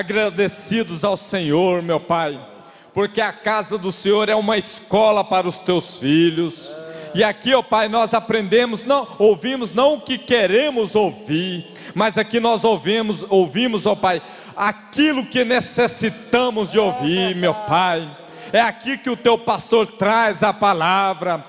agradecidos ao Senhor, meu Pai, porque a casa do Senhor é uma escola para os teus filhos. E aqui, ó Pai, nós aprendemos, ouvimos não o que queremos ouvir, mas aqui nós ouvimos, ó Pai, aquilo que necessitamos de ouvir, meu Pai. É aqui que o teu pastor traz a palavra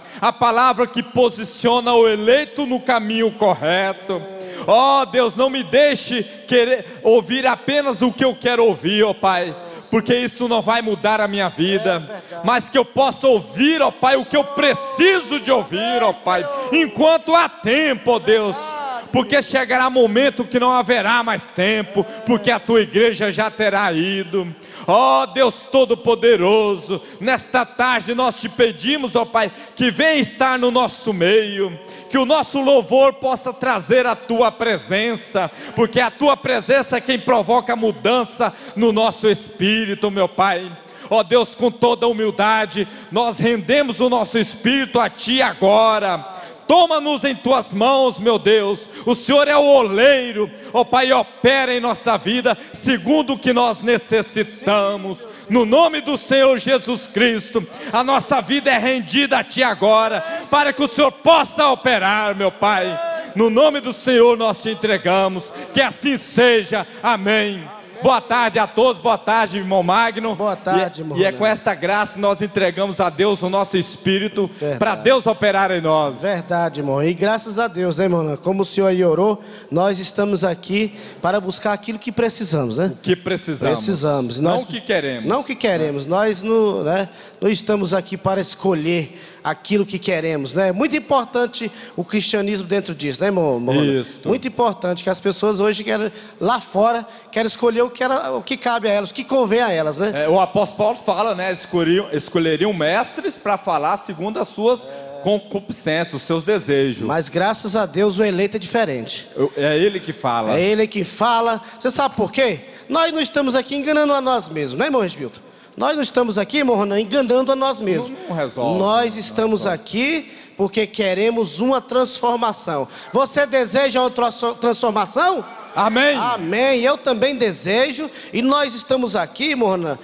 que posiciona o eleito no caminho correto. Ó Deus, não me deixe querer ouvir apenas o que eu quero ouvir, ó Pai, porque isso não vai mudar a minha vida, mas que eu possa ouvir, ó Pai, o que eu preciso de ouvir, ó Pai, enquanto há tempo, ó Deus, porque chegará momento que não haverá mais tempo, porque a tua igreja já terá ido. Ó Deus Todo-Poderoso, nesta tarde nós te pedimos, ó Pai, que venha estar no nosso meio, que o nosso louvor possa trazer a tua presença, porque a tua presença é quem provoca mudança no nosso espírito, meu Pai. Ó Deus, com toda humildade, nós rendemos o nosso espírito a ti agora. Toma-nos em tuas mãos, meu Deus. O Senhor é o oleiro, ó Pai, opera em nossa vida segundo o que nós necessitamos. No nome do Senhor Jesus Cristo, a nossa vida é rendida a ti agora, para que o Senhor possa operar, meu Pai. No nome do Senhor nós te entregamos, que assim seja, amém. Boa tarde a todos, boa tarde, irmão Magno. Boa tarde, irmão. E é com esta graça nós entregamos a Deus o nosso espírito, para Deus operar em nós. Verdade, irmão. E graças a Deus, né, irmão? Como o senhor aí orou, nós estamos aqui para buscar aquilo que precisamos, né? O que precisamos. Precisamos. Não o que queremos. Não o que queremos. Nós não estamos aqui para escolher aquilo que queremos, né? Muito importante o cristianismo dentro disso, né, irmão? Isso. Muito importante que as pessoas hoje querem, lá fora, querem escolher o que cabe a elas, o que convém a elas, né? O apóstolo Paulo fala, né? Escolheriam mestres para falar segundo as suas concupiscências, os seus desejos. Mas graças a Deus o eleito é diferente. É ele que fala. É ele que fala. Você sabe por quê? Nós não estamos aqui enganando a nós mesmos, né, irmão Resbilton? Nós não estamos aqui, irmão Ronan, enganando a nós mesmos. Não resolve. Nós estamos aqui porque queremos uma transformação. Você deseja uma transformação? Amém. Amém. Eu também desejo. E nós estamos aqui, irmão Ronan,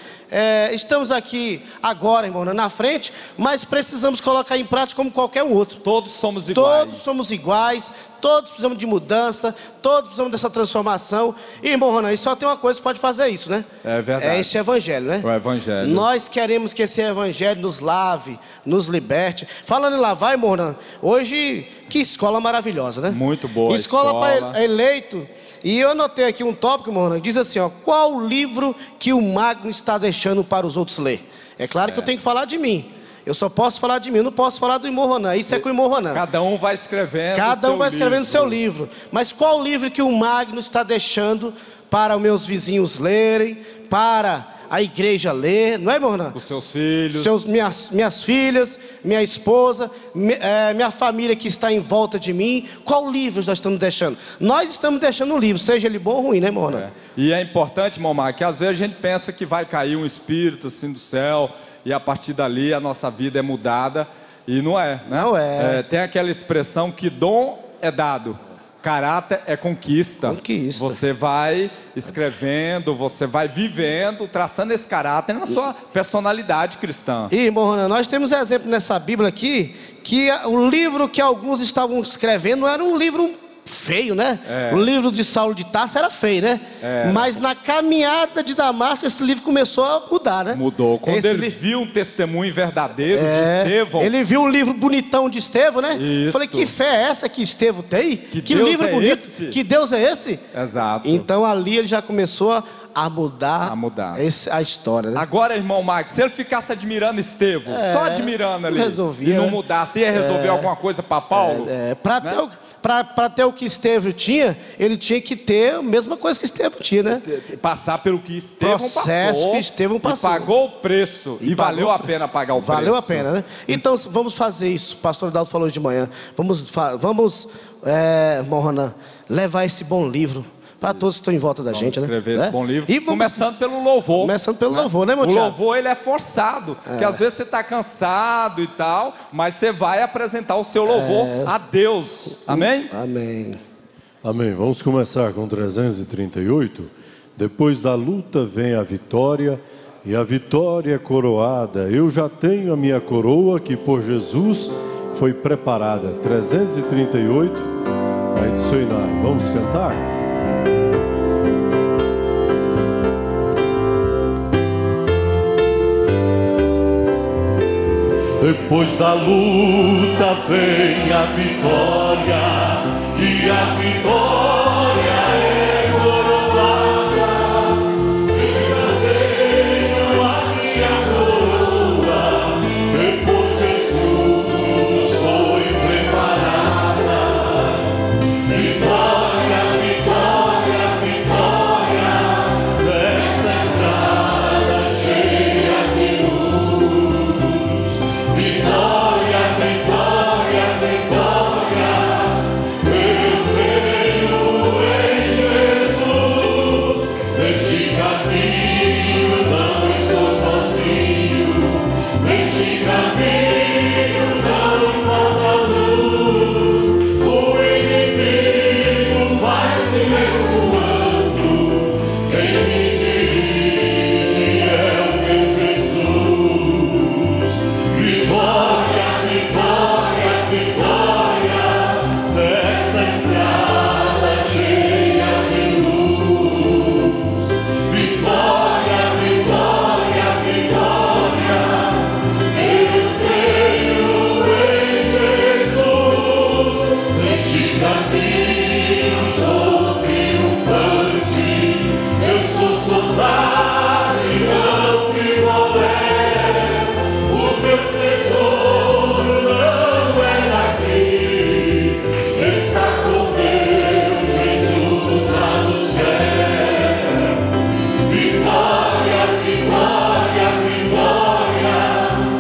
estamos aqui agora, irmão Ronan, na frente, mas precisamos colocar em prática como qualquer um outro. Todos somos iguais. Todos somos iguais. Todos precisamos de mudança, todos precisamos dessa transformação. E, irmão Ronan, só tem uma coisa que pode fazer isso, né? É verdade. É esse evangelho, né? O evangelho. Nós queremos que esse evangelho nos lave, nos liberte. Falando em lavar, irmão Ronan, hoje, que escola maravilhosa, né? Muito boa escola para eleito. E eu anotei aqui um tópico, irmão Ronan, que diz assim, ó: qual livro que o Magno está deixando para os outros ler? É claro que eu tenho que falar de mim. Eu só posso falar de mim, eu não posso falar do irmão Ronan. Isso é com o irmão Ronan. Cada um vai escrevendo. Cada um vai escrevendo o seu livro. Mas qual livro que o Magno está deixando para os meus vizinhos lerem, para a igreja ler, não é, irmão Ronan? Os seus filhos. Minhas filhas, minha esposa, minha família que está em volta de mim. Qual livro nós estamos deixando? Nós estamos deixando um livro, seja ele bom ou ruim, né, irmão Ronan? E é importante, irmão Magno, que às vezes a gente pensa que vai cair um espírito assim do céu, e a partir dali a nossa vida é mudada, e não é, né? Não é. Tem aquela expressão que dom é dado, caráter é conquista. Conquista. Você vai escrevendo, você vai vivendo, traçando esse caráter na sua personalidade cristã. E, irmão Ronan, nós temos exemplo nessa Bíblia aqui, que o livro que alguns estavam escrevendo não era um livro feio, né? O livro de Saulo de Tarso era feio, né? Mas na caminhada de Damasco esse livro começou a mudar, né? Mudou. Quando ele viu um testemunho verdadeiro de Estevão. Ele viu um livro bonitão de Estevão, né? Isso. Falei, que fé é essa que Estevão tem? Que Deus livro é bonito. esse? Que Deus é esse? Exato. Então ali ele já começou a mudar a história, né? Agora, irmão Max, se ele ficasse admirando Estevão, só admirando ali, resolvia, e não né? mudasse, ia resolver alguma coisa para Paulo? Para ter o que Estevão tinha, ele tinha que ter a mesma coisa que Estevão tinha, né? Passar pelo que Estevão Processo que Estevão passou. E pagou o preço. E valeu a pena pagar o preço. Valeu a pena, né? Então vamos fazer isso. O pastor Daldo falou de manhã. Vamos, irmão Ronan, levar esse bom livro para todos que estão em volta da gente, né? Escrever esse bom livro. E começando pelo louvor. Começando pelo louvor, né, meu O Tiago? louvor, ele é forçado. Porque às vezes você está cansado e tal, mas você vai apresentar o seu louvor a Deus. Amém? Amém. Amém. Vamos começar com 338. Depois da luta vem a vitória, e a vitória é coroada. Eu já tenho a minha coroa que por Jesus foi preparada. 338, vai de Soinai. Vamos cantar? Depois da luta vem a vitória, e a vitória é coroada. Eu já tenho a minha coroa, depois Jesus foi preparada. Vitória, vitória, vitória, nesta estrada cheia de luz. Vitória, vitória, vitória, eu tenho em Jesus. Neste caminho não estou sozinho, neste caminho não falta luz. O inimigo vai se recuando, quem me dirige é o meu Jesus. Vitória, vitória, vitória, nesta estrada cheia de luz. Vitória, vitória, vitória, eu tenho em Jesus. Neste caminho sou triunfante, eu sou soldado e não picolé. O meu tesouro não é daqui, está com Deus, Jesus lá no céu. Vitória, vitória, vitória,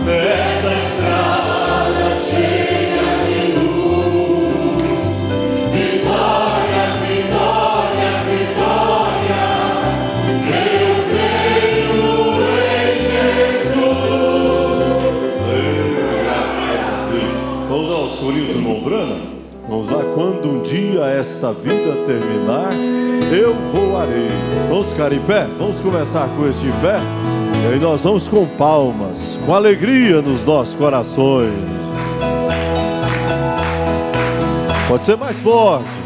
nesta estrada cheia de luz. Vitória, vitória, vitória, eu tenho em Jesus. Graças a Deus. Vamos aos corinhos do irmão Brana? Vamos lá. Quando um dia esta vida terminar, eu voarei. Vamos ficar em pé? Vamos começar com este em pé? E aí nós vamos com palmas, com alegria nos nossos corações. Pode ser mais forte.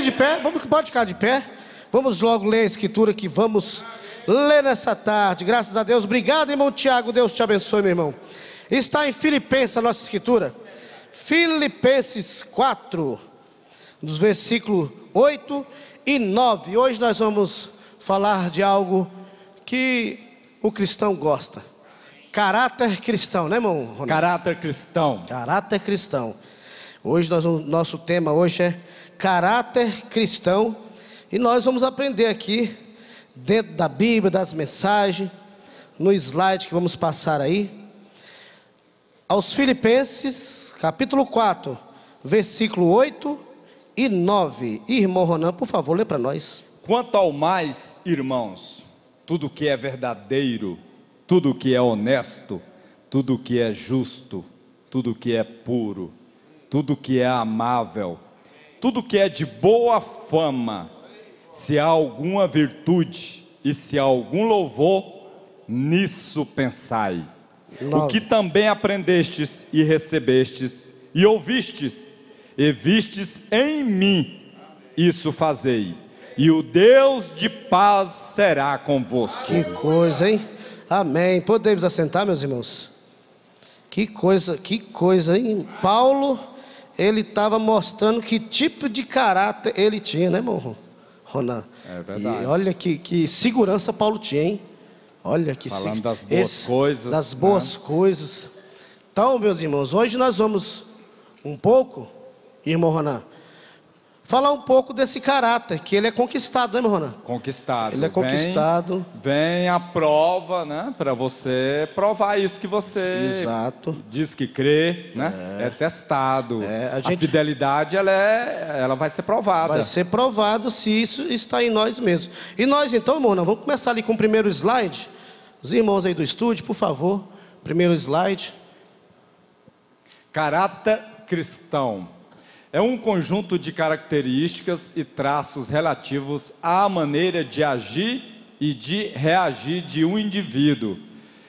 Fique de pé, pode ficar de pé. Vamos logo ler a escritura que vamos ler nessa tarde. Graças a Deus. Obrigado, irmão Tiago. Deus te abençoe, meu irmão. Está em Filipenses a nossa escritura. Filipenses 4, dos versículos 8 e 9. Hoje nós vamos falar de algo que o cristão gosta. Caráter cristão, né, irmão Ronaldo? Caráter cristão. Caráter cristão. Hoje nosso tema hoje é caráter cristão. E nós vamos aprender aqui, dentro da Bíblia, das mensagens, no slide que vamos passar aí. Aos Filipenses, capítulo 4, versículo 8 e 9. Irmão Ronan, por favor, lê para nós. Quanto ao mais, irmãos, tudo que é verdadeiro, tudo que é honesto, tudo que é justo, tudo que é puro, tudo que é amável, tudo que é de boa fama, se há alguma virtude e se há algum louvor, nisso pensai. O que também aprendestes e recebestes e ouvistes e vistes em mim, isso fazei, e o Deus de paz será convosco. Que coisa, hein? Amém. Podemos assentar, meus irmãos? Que coisa, hein? Paulo, ele estava mostrando que tipo de caráter ele tinha, né, irmão Ronan? É verdade. E olha que segurança Paulo tinha, hein? Olha que falando das boas coisas. Das boas coisas. Então, meus irmãos, hoje nós vamos um pouco, irmão Ronan, falar um pouco desse caráter, que ele é conquistado, né, irmão Ronan? Conquistado. Ele é conquistado. Vem a prova, né? Para você provar isso que você diz que crê, né? É testado. A fidelidade, ela vai ser provada. Vai ser provado se isso está em nós mesmos. E nós então, irmão, vamos começar ali com o primeiro slide. Os irmãos aí do estúdio, por favor. Primeiro slide. Caráter cristão. É um conjunto de características e traços relativos à maneira de agir e de reagir de um indivíduo.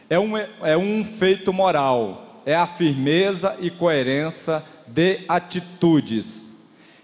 É um feito moral, é a firmeza e coerência de atitudes.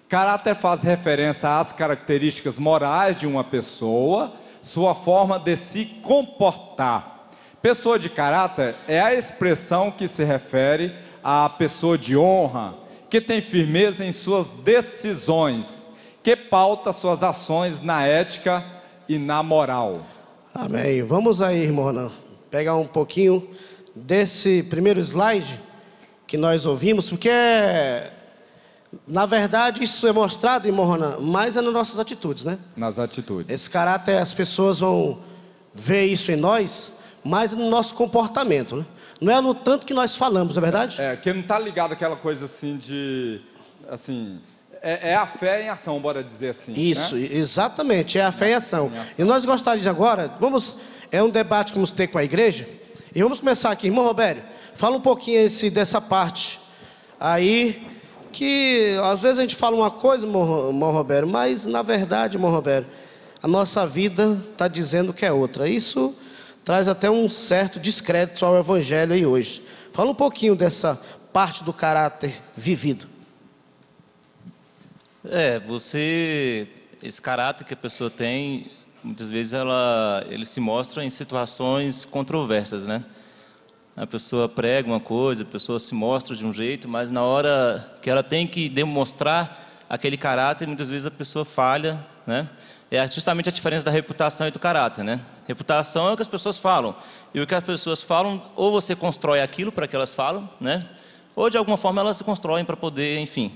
Caráter faz referência às características morais de uma pessoa, sua forma de se comportar. Pessoa de caráter é a expressão que se refere à pessoa de honra, que tem firmeza em suas decisões, que pauta suas ações na ética e na moral. Amém. Vamos aí, irmão Ronan, pegar um pouquinho desse primeiro slide que nós ouvimos, porque na verdade isso é mostrado, irmão Ronan, mas é nas nossas atitudes, né? Nas atitudes. Esse caráter, as pessoas vão ver isso em nós, mas no nosso comportamento, né? Não é no tanto que nós falamos, não é verdade? Que não está ligado àquela coisa assim de... assim, é a fé em ação, bora dizer assim. Isso, né? Exatamente, é a fé em ação. E nós gostaríamos agora, é um debate que vamos ter com a igreja, e vamos começar aqui. Irmão Roberto, fala um pouquinho dessa parte aí, que às vezes a gente fala uma coisa, irmão Roberto, mas na verdade, irmão Roberto, a nossa vida está dizendo que é outra. Isso traz até um certo descrédito ao evangelho aí hoje. Fala um pouquinho dessa parte do caráter vivido. Esse caráter que a pessoa tem, muitas vezes ele se mostra em situações controversas, né? A pessoa prega uma coisa, a pessoa se mostra de um jeito, mas na hora que ela tem que demonstrar aquele caráter, muitas vezes a pessoa falha, né? É justamente a diferença da reputação e do caráter, né? Reputação é o que as pessoas falam. E o que as pessoas falam, ou você constrói aquilo para que elas falam, né? Ou de alguma forma elas se constroem para poder, enfim,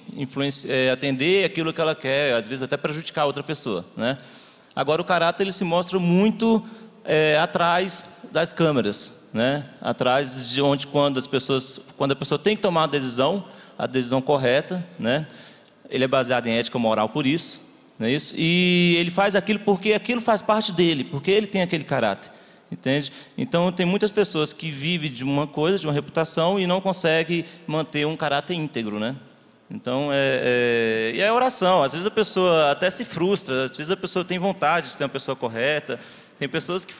atender aquilo que ela quer, às vezes até prejudicar outra pessoa, né? Agora o caráter, ele se mostra muito atrás das câmeras, né? Atrás de quando a pessoa tem que tomar a decisão correta, né? Ele é baseado em ética moral por isso. Não é isso? E ele faz aquilo porque aquilo faz parte dele, porque ele tem aquele caráter, entende? Então tem muitas pessoas que vivem de uma coisa, de uma reputação, e não conseguem manter um caráter íntegro, né? Então e é oração. Às vezes a pessoa até se frustra, às vezes a pessoa tem vontade de ser uma pessoa correta. Tem pessoas que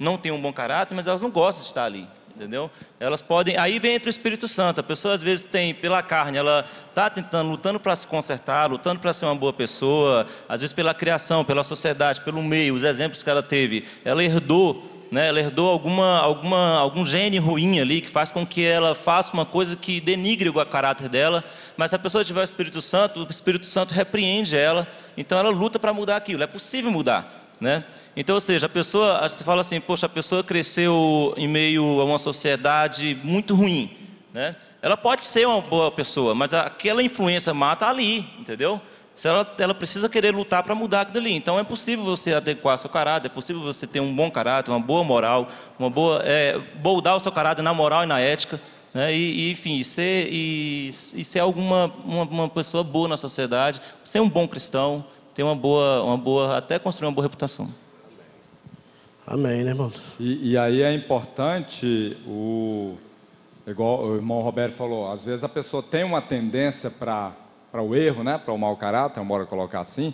não têm um bom caráter, mas elas não gostam de estar ali. entendeu? Elas podem, aí vem entre o Espírito Santo. A pessoa às vezes tem, pela carne, ela está tentando, lutando para se consertar, lutando para ser uma boa pessoa, às vezes pela criação, pela sociedade, pelo meio, os exemplos que ela teve, ela herdou, né? Ela herdou algum gene ruim ali, que faz com que ela faça uma coisa que denigre o caráter dela, mas se a pessoa tiver o Espírito Santo repreende ela, então ela luta para mudar aquilo, é possível mudar. Né? Então, ou seja, a pessoa, você fala assim, poxa, a pessoa cresceu em meio a uma sociedade muito ruim, né? Ela pode ser uma boa pessoa, mas aquela influência má está ali, entendeu? Ela precisa querer lutar para mudar aquilo ali. Então é possível você adequar seu caráter, é possível você ter um bom caráter, uma boa moral, moldar o seu caráter na moral e na ética, né? Enfim, ser uma pessoa boa na sociedade, ser um bom cristão, ter até construir uma boa reputação. Amém, né, irmão? E aí é importante, igual o irmão Roberto falou, às vezes a pessoa tem uma tendência para o erro, né, para o mau caráter, bora colocar assim,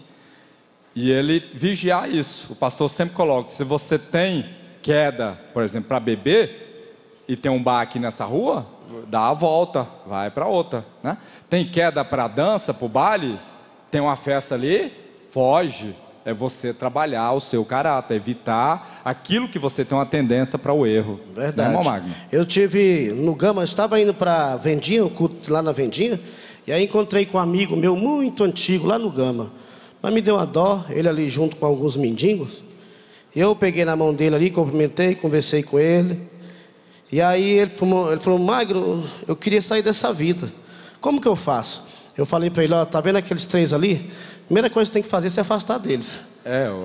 e ele vigiar isso. O pastor sempre coloca, se você tem queda, por exemplo, para beber, e tem um bar aqui nessa rua, dá a volta, vai para outra, né? Tem queda para dança, para o baile, tem uma festa ali, foge. É você trabalhar o seu caráter, evitar aquilo que você tem uma tendência para o erro. Verdade. Né, irmão Magno? Eu tive no Gama, eu estava indo para Vendinha, o culto lá na Vendinha, e aí encontrei com um amigo meu muito antigo lá no Gama. Mas me deu uma dó, ele ali junto com alguns mendigos. Eu peguei na mão dele ali, cumprimentei, conversei com ele. E aí ele falou, Magno, eu queria sair dessa vida. Como que eu faço? Eu falei para ele, ó, tá vendo aqueles três ali? Primeira coisa que você tem que fazer é se afastar deles.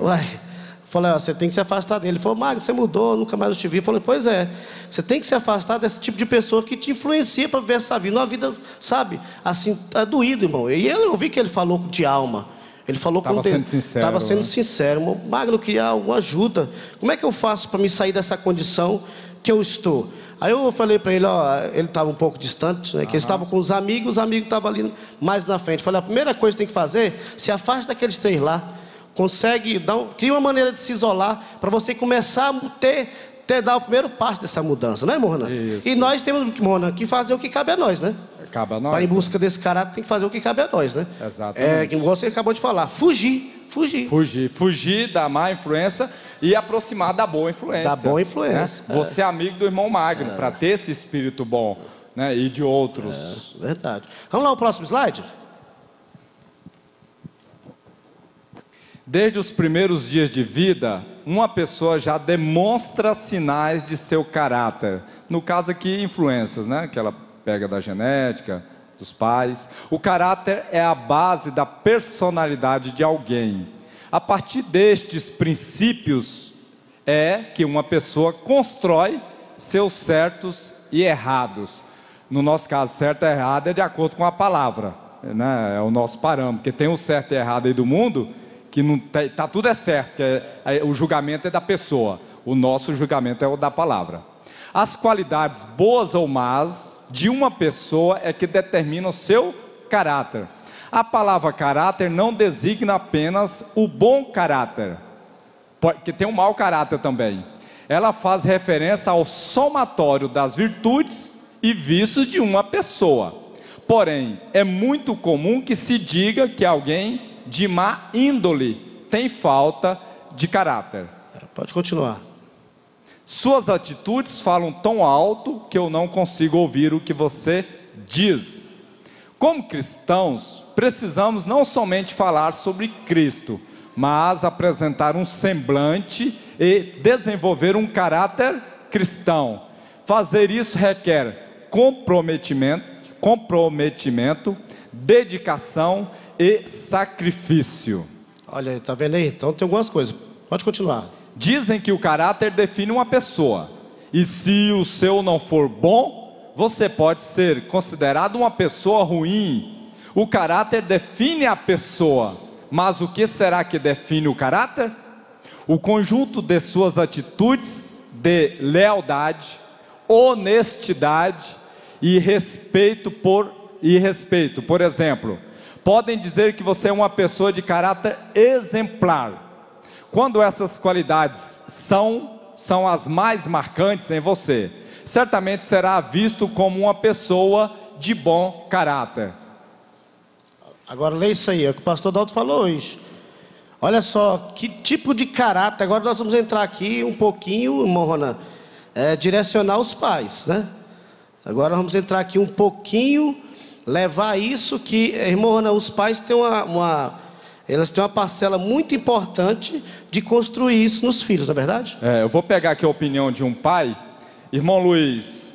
Uai, eu falei, ó, você tem que se afastar dele. Ele falou, Magno, você mudou, nunca mais eu te vi. Eu falei, pois é, você tem que se afastar desse tipo de pessoa que te influencia para viver essa vida. Uma vida, sabe, assim, é doído, irmão. E eu vi que ele falou de alma. Ele falou com Deus. Estava sendo sincero. Irmão, Magno, eu queria alguma ajuda. Como é que eu faço para me sair dessa condição que eu estou? Aí eu falei para ele, ó, ele estava um pouco distante, né, que ele estava com os amigos estavam ali mais na frente. Eu falei, a primeira coisa que tem que fazer, se afasta daqueles três lá, cria uma maneira de se isolar, para você começar a dar o primeiro passo dessa mudança, né, Morna? Isso. E nós temos, Morna, que fazer o que cabe a nós, né? Cabe a nós. Para ir em busca desse caráter, tem que fazer o que cabe a nós, né? Exatamente. Que você acabou de falar, fugir da má influência e aproximar da boa influência. Da boa influência. Né? Você é amigo do irmão Magno, para ter esse espírito bom, né? E de outros. Verdade. Vamos lá, o próximo slide? Desde os primeiros dias de vida, uma pessoa já demonstra sinais de seu caráter. No caso aqui, influências, né? Que ela pega da genética, dos pais. O caráter é a base da personalidade de alguém. A partir destes princípios é que uma pessoa constrói seus certos e errados. No nosso caso, certo e errado é de acordo com a palavra, né? É o nosso parâmetro, porque tem o certo e errado aí do mundo, que não tá tudo é certo, o julgamento é da pessoa, o nosso julgamento é o da palavra. As qualidades boas ou más de uma pessoa é que determinam o seu caráter. A palavra caráter não designa apenas o bom caráter, porque tem um mau caráter também. Ela faz referência ao somatório das virtudes e vícios de uma pessoa. Porém, é muito comum que se diga que alguém de má índole tem falta de caráter. Pode continuar. Suas atitudes falam tão alto que eu não consigo ouvir o que você diz. Como cristãos, precisamos não somente falar sobre Cristo, mas apresentar um semblante e desenvolver um caráter cristão. Fazer isso requer comprometimento, dedicação e sacrifício. Olha aí, tá vendo aí? Então tem algumas coisas. Pode continuar. Dizem que o caráter define uma pessoa, e se o seu não for bom, você pode ser considerado uma pessoa ruim. O caráter define a pessoa, mas o que será que define o caráter? O conjunto de suas atitudes de lealdade, honestidade e respeito. Por exemplo, podem dizer que você é uma pessoa de caráter exemplar. Quando essas qualidades são as mais marcantes em você, certamente será visto como uma pessoa de bom caráter. Agora lê isso aí, é o que o pastor Dalto falou hoje. Olha só, que tipo de caráter. Agora nós vamos entrar aqui um pouquinho, irmão Ronan, direcionar os pais, né? Agora vamos entrar aqui um pouquinho, levar isso que, irmão Ronan, os pais têm elas têm uma parcela muito importante de construir isso nos filhos, não é verdade? Eu vou pegar aqui a opinião de um pai. Irmão Luiz,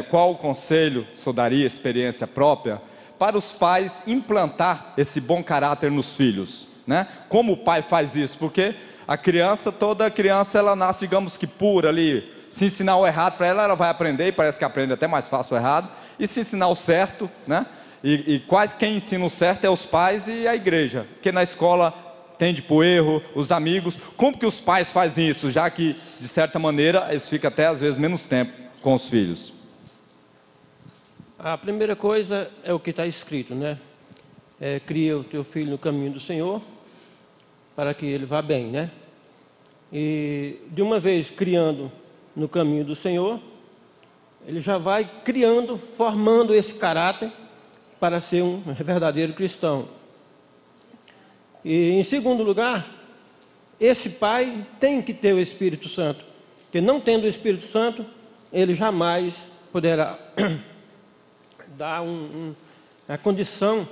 qual o conselho o senhor daria, experiência própria, para os pais implantar esse bom caráter nos filhos, né? Como o pai faz isso? Porque toda criança, ela nasce, digamos que pura ali. Se ensinar o errado para ela, ela vai aprender, e parece que aprende até mais fácil o errado. E se ensinar o certo, né? E quem ensina o certo é os pais e a igreja, porque na escola tende para o erro, os amigos. Como que os pais fazem isso, já que, de certa maneira, eles ficam até às vezes menos tempo com os filhos? A primeira coisa é o que está escrito, né? Cria o teu filho no caminho do Senhor, para que ele vá bem, né? E de uma vez criando no caminho do Senhor, ele já vai criando, formando esse caráter para ser um verdadeiro cristão. E em segundo lugar, esse pai tem que ter o Espírito Santo, porque não tendo o Espírito Santo, ele jamais poderá dar a condição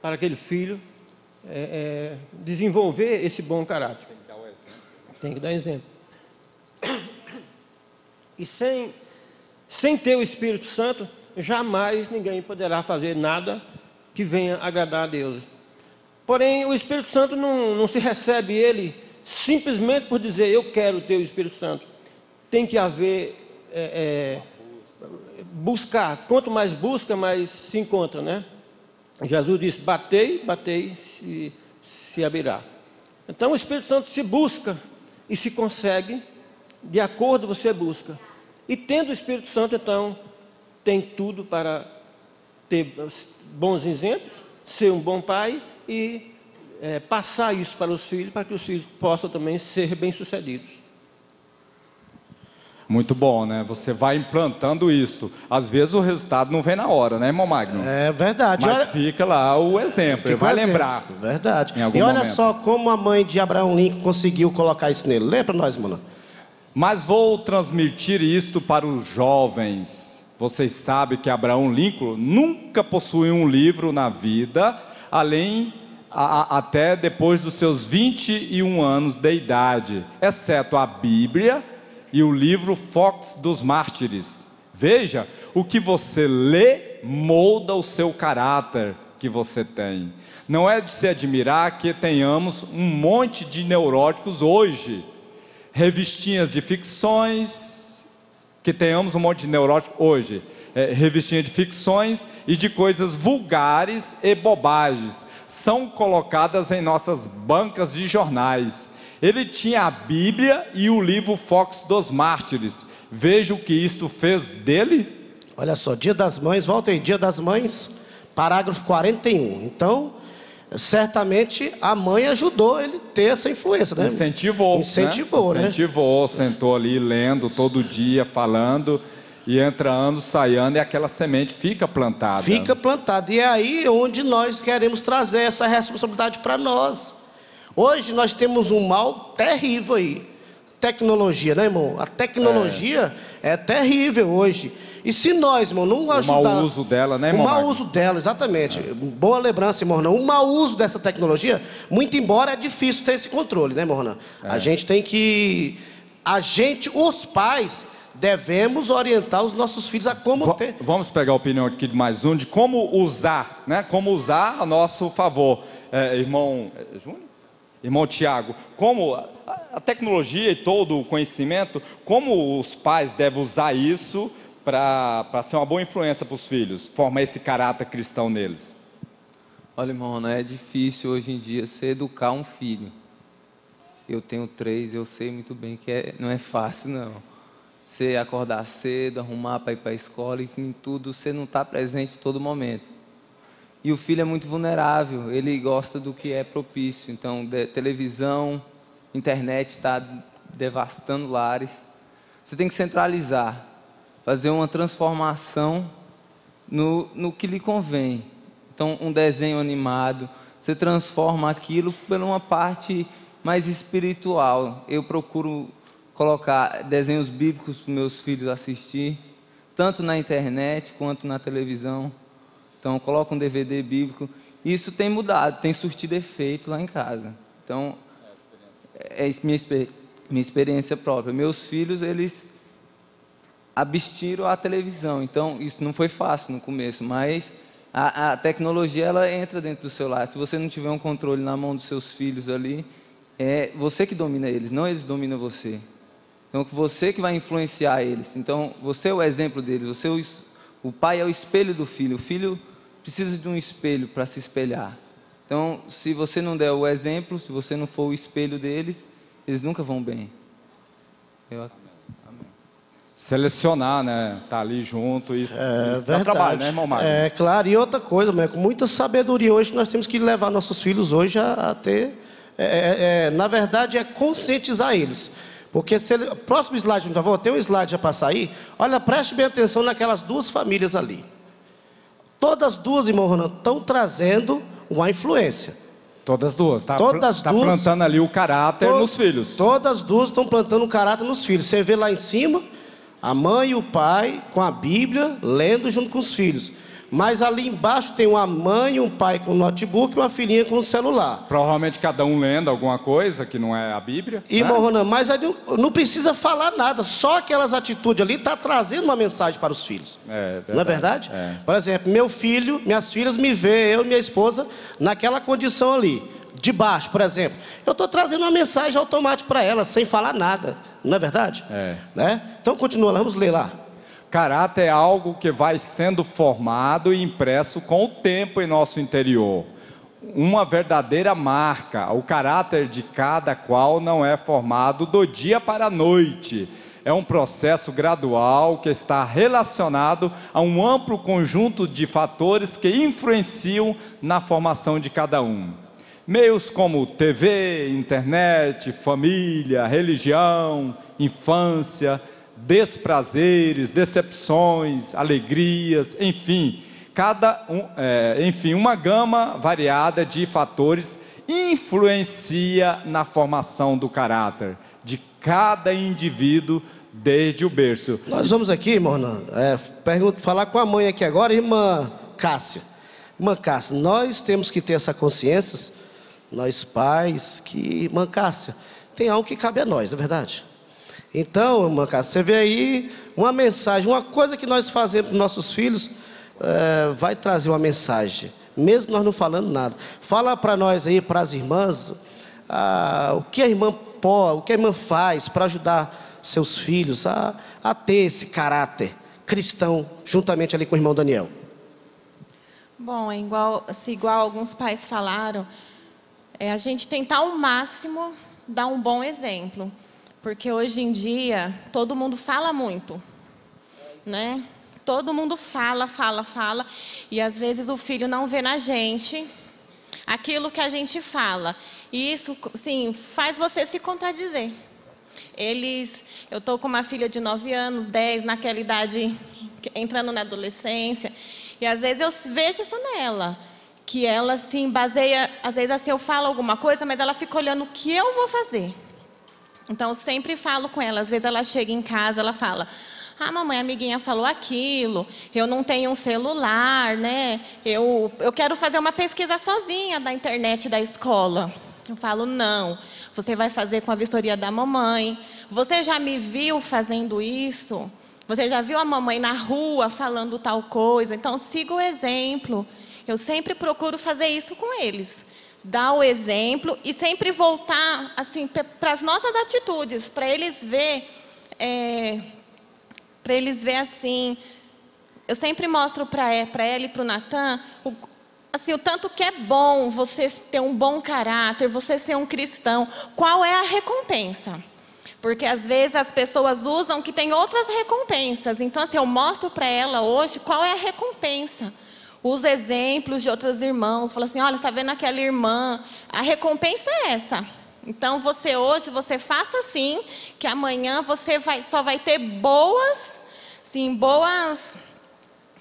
para aquele filho desenvolver esse bom caráter. Tem que dar o exemplo. Tem que dar exemplo. E sem ter o Espírito Santo, jamais ninguém poderá fazer nada que venha agradar a Deus. Porém, o Espírito Santo não se recebe ele simplesmente por dizer, eu quero ter o Espírito Santo. Tem que haver, buscar. Quanto mais busca, mais se encontra, né? Jesus disse, batei, se abrirá. Então, o Espírito Santo se busca e se consegue, de acordo você busca. E tendo o Espírito Santo, então, tem tudo para ter bons exemplos, ser um bom pai e passar isso para os filhos, para que os filhos possam também ser bem-sucedidos. Muito bom, né? Você vai implantando isso. Às vezes o resultado não vem na hora, né, irmão Magno? É verdade. Mas fica lá o exemplo, ele vai lembrar. Verdade. Em algum e olha momento. só como a mãe de Abraão Lincoln conseguiu colocar isso nele. Lê para nós, mano. Mas vou transmitir isto para os jovens. Vocês sabem que Abraão Lincoln nunca possuiu um livro na vida, até depois dos seus 21 anos de idade, exceto a Bíblia e o livro Fox dos Mártires. Veja, o que você lê molda o seu caráter que você tem. Não é de se admirar que tenhamos um monte de neuróticos hoje, revistinhas de ficções, que tenhamos um monte de neuróticos hoje, revistinha de ficções e de coisas vulgares e bobagens, são colocadas em nossas bancas de jornais. Ele tinha a Bíblia e o livro Fox dos Mártires. Veja o que isto fez dele. Olha só, Dia das Mães, volta aí, Dia das Mães, parágrafo 41. Então, certamente a mãe ajudou ele a ter essa influência, né? Incentivou, né? Incentivou, sentou ali lendo todo dia, falando, e entra ano, sai ano, e aquela semente fica plantada. Fica plantada, e é aí onde nós queremos trazer essa responsabilidade para nós. Hoje nós temos um mal terrível aí, tecnologia, né, irmão? A tecnologia é terrível hoje. E se nós, irmão, não ajudar... O mau uso dela, né, irmão? O mau uso dela, exatamente. Boa lembrança, irmão Ronan. O mau uso dessa tecnologia, muito embora é difícil ter esse controle, né, irmão Ronan? A gente tem que... os pais, devemos orientar os nossos filhos a como ter... Vamos pegar a opinião aqui de mais um, de como usar, né? Como usar a nosso favor. Irmão Júnior? Irmão Tiago, como a tecnologia e todo o conhecimento, como os pais devem usar isso para ser uma boa influência para os filhos, formar esse caráter cristão neles? Olha, irmão, não é difícil hoje em dia você educar um filho. Eu tenho 3, eu sei muito bem que não é fácil, não. Você acordar cedo, arrumar para ir para a escola e em tudo, você não está presente em todo momento. E o filho é muito vulnerável, ele gosta do que é propício. Então, televisão, internet está devastando lares. Você tem que centralizar. fazer uma transformação no que lhe convém. Então, um desenho animado, você transforma aquilo por uma parte mais espiritual. Eu procuro colocar desenhos bíblicos para meus filhos assistir, tanto na internet quanto na televisão. Então, eu coloco um DVD bíblico. Isso tem mudado, tem surtido efeito lá em casa. Então, é minha experiência própria. Meus filhos, eles abstiram a televisão. Então, isso não foi fácil no começo, mas a tecnologia, ela entra dentro do celular. Se você não tiver um controle na mão dos seus filhos ali, é você que domina eles, não eles dominam você. Então, você que vai influenciar eles. Então, você é o exemplo deles. O pai é o espelho do filho. O filho precisa de um espelho para se espelhar. Então, se você não der o exemplo, se você não for o espelho deles, eles nunca vão bem. Amém. Selecionar, né? Tá ali junto, isso dá trabalho, né, irmão Mário? É claro, e outra coisa, com muita sabedoria hoje, nós temos que levar nossos filhos hoje a ter, na verdade, conscientizar eles. Porque próximo slide, por favor, tem um slide já para sair. Olha, preste bem atenção naquelas duas famílias ali. Todas as duas, irmão Ronan, estão trazendo uma influência. Todas duas, tá duas, plantando ali o caráter nos filhos. Todas as duas estão plantando o caráter nos filhos. Você vê lá em cima, a mãe e o pai com a Bíblia, lendo junto com os filhos. Mas ali embaixo tem uma mãe e um pai com o notebook e uma filhinha com o celular. Provavelmente cada um lendo alguma coisa que não é a Bíblia. Irmão Ronan, mas aí não precisa falar nada. Só aquelas atitudes ali estão trazendo uma mensagem para os filhos. Não é verdade? Por exemplo, meu filho, minhas filhas me vê, eu e minha esposa, naquela condição ali. De baixo, por exemplo. Eu estou trazendo uma mensagem automática para elas, sem falar nada. Não é verdade? Né? Então continua lá, vamos ler lá. Caráter é algo que vai sendo formado e impresso com o tempo em nosso interior. Uma verdadeira marca. O caráter de cada qual não é formado do dia para a noite. É um processo gradual que está relacionado a um amplo conjunto de fatores que influenciam na formação de cada um. Meios como TV, internet, família, religião, infância, desprazeres, decepções, alegrias, enfim, uma gama variada de fatores influencia na formação do caráter de cada indivíduo desde o berço. Nós vamos aqui, irmão Renan, falar com a mãe aqui agora, irmã Cássia. Irmã Cássia, nós temos que ter essa consciência, nós pais, que, irmã Cássia, tem algo que cabe a nós, não é verdade? Então, irmã Cássia, você vê aí uma mensagem, uma coisa que nós fazemos para os nossos filhos, vai trazer uma mensagem, mesmo nós não falando nada. Fala para nós aí, para as irmãs, o que a irmã pode, o que a irmã faz para ajudar seus filhos a ter esse caráter cristão, juntamente ali com o irmão Daniel. Bom, igual alguns pais falaram, a gente tentar ao máximo dar um bom exemplo. Porque hoje em dia, todo mundo fala muito, né? Todo mundo fala, e às vezes o filho não vê na gente aquilo que a gente fala. E isso, sim, faz você se contradizer. Eu estou com uma filha de 9 anos, 10, naquela idade, entrando na adolescência, e às vezes eu vejo isso nela, que ela, assim, baseia, às vezes assim, eu falo alguma coisa, mas ela fica olhando o que eu vou fazer. Então, eu sempre falo com ela, às vezes ela chega em casa, ela fala, mamãe, a amiguinha falou aquilo, eu não tenho um celular, né? Eu quero fazer uma pesquisa sozinha da internet da escola. Eu falo, não, você vai fazer com a vistoria da mamãe. Você já me viu fazendo isso? Você já viu a mamãe na rua falando tal coisa? Então, siga o exemplo. Eu sempre procuro fazer isso com eles. Dar o exemplo e sempre voltar assim, para as nossas atitudes, para eles ver assim. Eu sempre mostro para ela e para o Natan assim, o tanto que é bom você ter um bom caráter, você ser um cristão. Qual é a recompensa? Porque às vezes as pessoas usam que tem outras recompensas. Então, assim, eu mostro para ela hoje qual é a recompensa. Os exemplos de outros irmãos, fala assim, olha, está vendo aquela irmã, a recompensa é essa. Então, hoje, você faça assim, que amanhã você só vai ter boas sim, boas,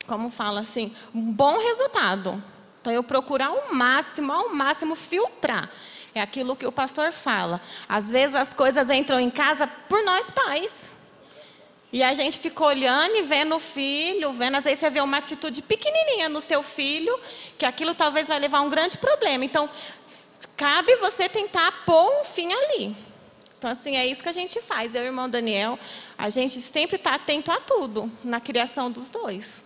como fala assim, um bom resultado. Então, eu procurar ao máximo filtrar. É aquilo que o pastor fala. Às vezes as coisas entram em casa por nós pais. E a gente fica olhando e vendo o filho, às vezes você vê uma atitude pequenininha no seu filho, que aquilo talvez vai levar a um grande problema. Então, cabe você tentar pôr um fim ali. Então, assim, é isso que a gente faz. Eu e o irmão Daniel, a gente sempre está atento a tudo, na criação dos dois.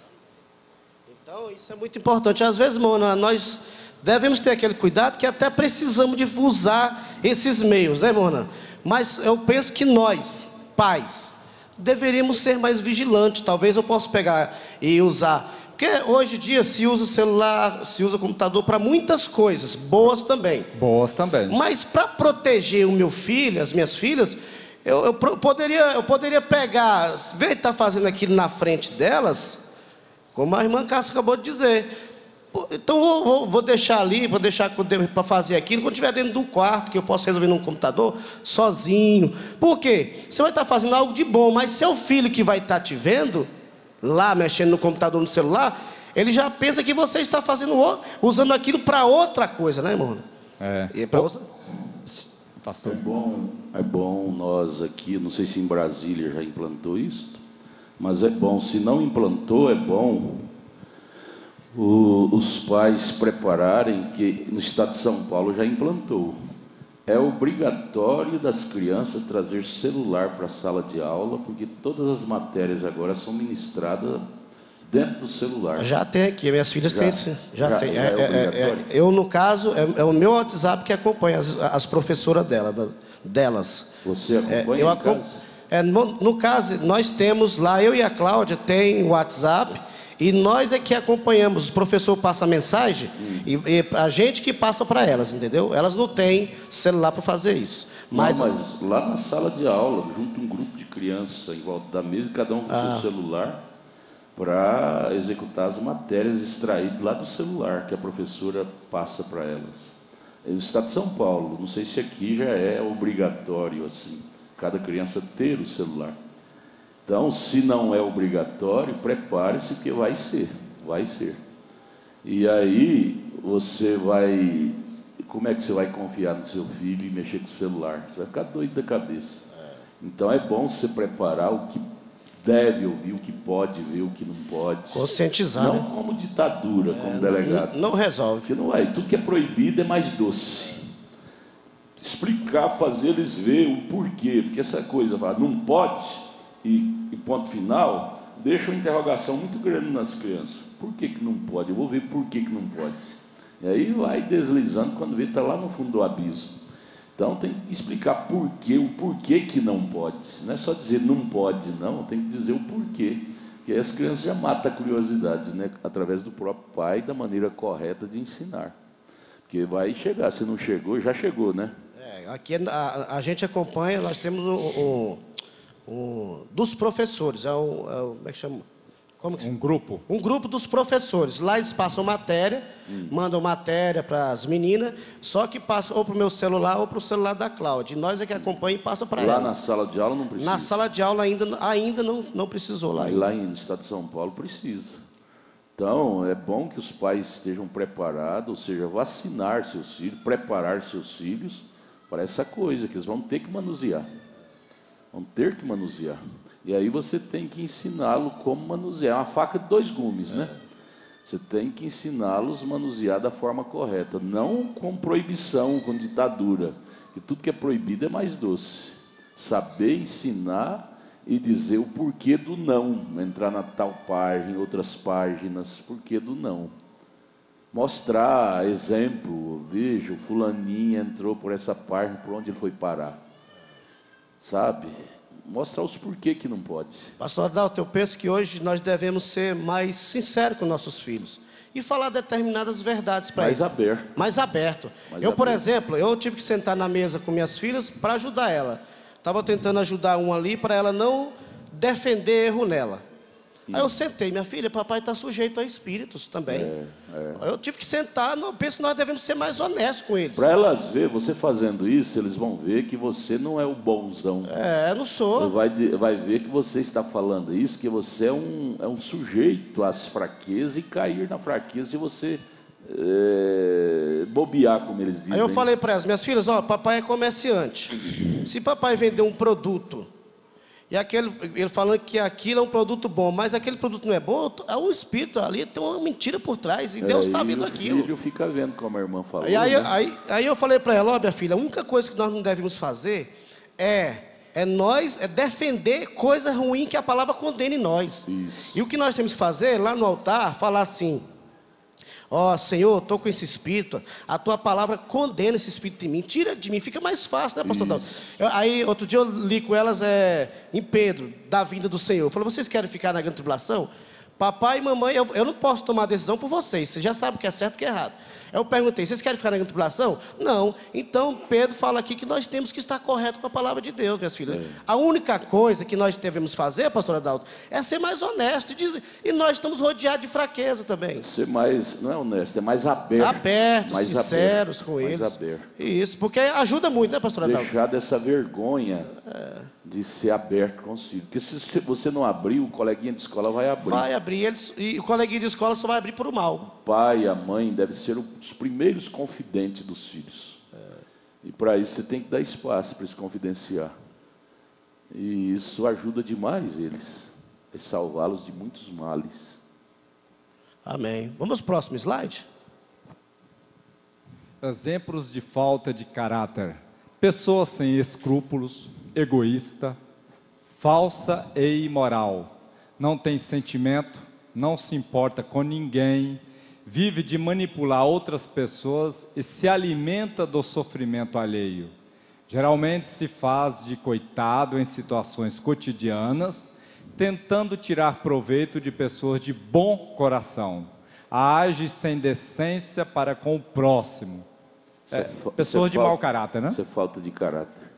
Então, isso é muito importante. Às vezes, Mona, nós devemos ter aquele cuidado que até precisamos de usar esses meios, né, Mona? Mas eu penso que nós, pais, deveríamos ser mais vigilantes. Talvez eu possa pegar e usar. Porque hoje em dia se usa o celular, se usa o computador para muitas coisas, boas também. Boas também. Mas para proteger o meu filho, as minhas filhas, eu poderia pegar, ver que está fazendo aquilo na frente delas, como a irmã Cássia acabou de dizer. Então vou deixar ali, vou deixar para fazer aquilo quando estiver dentro do quarto, que eu posso resolver num computador, sozinho. Por quê? Você vai estar fazendo algo de bom, mas seu filho que vai estar te vendo, lá mexendo no computador, no celular, ele já pensa que você está fazendo, usando aquilo para outra coisa, né, irmão? E pastor. É bom nós aqui, não sei se em Brasília já implantou isso, mas é bom, se não implantou, é bom os pais prepararem, que no estado de São Paulo já implantou. É obrigatório das crianças trazer celular para a sala de aula, porque todas as matérias agora são ministradas dentro do celular. Já tem aqui, minhas filhas têm esse. Já tem. Eu, no caso, é o meu WhatsApp que acompanha as professoras delas. Você acompanha em casa? No caso, nós temos lá, eu e a Cláudia tem o WhatsApp, e nós é que acompanhamos. O professor passa a mensagem, e a gente que passa para elas, entendeu? Elas não têm celular para fazer isso. Mas lá na sala de aula, junto um grupo de crianças em volta da mesa, cada um com seu celular, para executar as matérias extraídas lá do celular, que a professora passa para elas. No estado de São Paulo, não sei se aqui já é obrigatório assim, cada criança ter o celular. Então, se não é obrigatório, prepare-se que vai ser. E aí, você vai... Como é que você vai confiar no seu filho e mexer com o celular? Você vai ficar doido da cabeça. Então, é bom você preparar o que deve ouvir, o que pode ver, o que não pode. Conscientizar, não, né? como ditadura, como delegado. Não resolve. Porque não vai. Tudo que é proibido é mais doce. Explicar, fazer eles ver o porquê. Porque essa coisa, não pode... E ponto final, deixa uma interrogação muito grande nas crianças. Por que não pode? Eu vou ver por que não pode. E aí vai deslizando, quando vê, está lá no fundo do abismo. Então tem que explicar o porquê que não pode. Não é só dizer não pode, não, tem que dizer o porquê. Porque aí as crianças já matam a curiosidade, né? Através do próprio pai, da maneira correta de ensinar. Porque vai chegar, se não chegou, já chegou, né? Aqui a gente acompanha, nós temos dos professores, como é que chama? Um grupo. Um grupo dos professores. Lá eles passam matéria, mandam matéria para as meninas, só que passa ou para o meu celular ou para o celular da Cláudia. E nós é que acompanha e passa para elas. Lá na sala de aula não precisa? Na sala de aula ainda não precisou. Lá no estado de São Paulo precisa. Então, é bom que os pais estejam preparados, ou seja, vacinar seus filhos, preparar seus filhos para essa coisa, que eles vão ter que manusear. E aí você tem que ensiná-lo como manusear. É uma faca de 2 gumes, né? Você tem que ensiná-los a manusear da forma correta. Não com proibição, com ditadura. Porque tudo que é proibido é mais doce. Saber ensinar e dizer o porquê do não. Entrar na tal página, outras páginas, porquê do não. Mostrar exemplo. Veja, o fulaninho entrou por essa página, por onde ele foi parar. Sabe? Mostrar os porquê que não pode. Pastor Adalto, eu penso que hoje nós devemos ser mais sinceros com nossos filhos e falar determinadas verdades para eles. Mais aberto. Por exemplo, eu tive que sentar na mesa com minhas filhas para ajudar ela. Estava tentando ajudar uma ali para ela não defender erro nela. Aí eu sentei, minha filha, papai está sujeito a espíritos também. Eu tive que sentar, não, penso que nós devemos ser mais honestos com eles. Para elas ver, você fazendo isso, eles vão ver que você não é o bonzão. Eu não sou. Vai ver que você está falando isso, que você é um sujeito às fraquezas e cair na fraqueza se você bobear, como eles dizem. Aí eu falei para elas, minhas filhas, ó, papai é comerciante. Se papai vender um produto, e ele falando que aquilo é um produto bom, mas aquele produto não é bom, o espírito ali tem uma mentira por trás, e Deus está vendo aquilo. O filho fica vendo, como a irmã falou. Aí eu falei para ela, ó, minha filha, a única coisa que nós não devemos fazer é defender coisa ruim que a palavra condena em nós. Isso. E o que nós temos que fazer, lá no altar, falar assim: ó, Senhor, estou com esse espírito, a tua palavra condena esse espírito de mim, tira de mim, fica mais fácil, né, pastor Dalton? Aí, outro dia eu li com elas em Pedro, da vinda do Senhor. Eu falei, vocês querem ficar na grande tribulação? Papai e mamãe, eu não posso tomar decisão por vocês já sabem o que é certo e o que é errado. Eu perguntei, vocês querem ficar na grande tribulação? Não. Então, Pedro fala aqui que nós temos que estar correto com a palavra de Deus, minhas filhas. A única coisa que nós devemos fazer, pastor Adalto, é ser mais honesto. E nós estamos rodeados de fraqueza também. Ser mais, não é honesto, é mais aberto. Abertos, mais sinceros com eles. Mais aberto. Isso, porque ajuda muito, né, pastor Adalto? Deixar dessa vergonha de ser aberto com os filhos. Porque se você não abrir, o coleguinha de escola vai abrir. Vai abrir, e o coleguinha de escola só vai abrir por o mal. O pai e a mãe devem ser os primeiros confidentes dos filhos. E para isso você tem que dar espaço para eles confidenciar. E isso ajuda demais eles. É salvá-los de muitos males. Amém. Vamos ao próximo slide? Exemplos de falta de caráter. Pessoa sem escrúpulos, egoísta, falsa e imoral. Não tem sentimento, não se importa com ninguém, vive de manipular outras pessoas e se alimenta do sofrimento alheio. Geralmente se faz de coitado em situações cotidianas, tentando tirar proveito de pessoas de bom coração. Age sem decência para com o próximo. Pessoas de mau caráter, né? Isso é falta de caráter.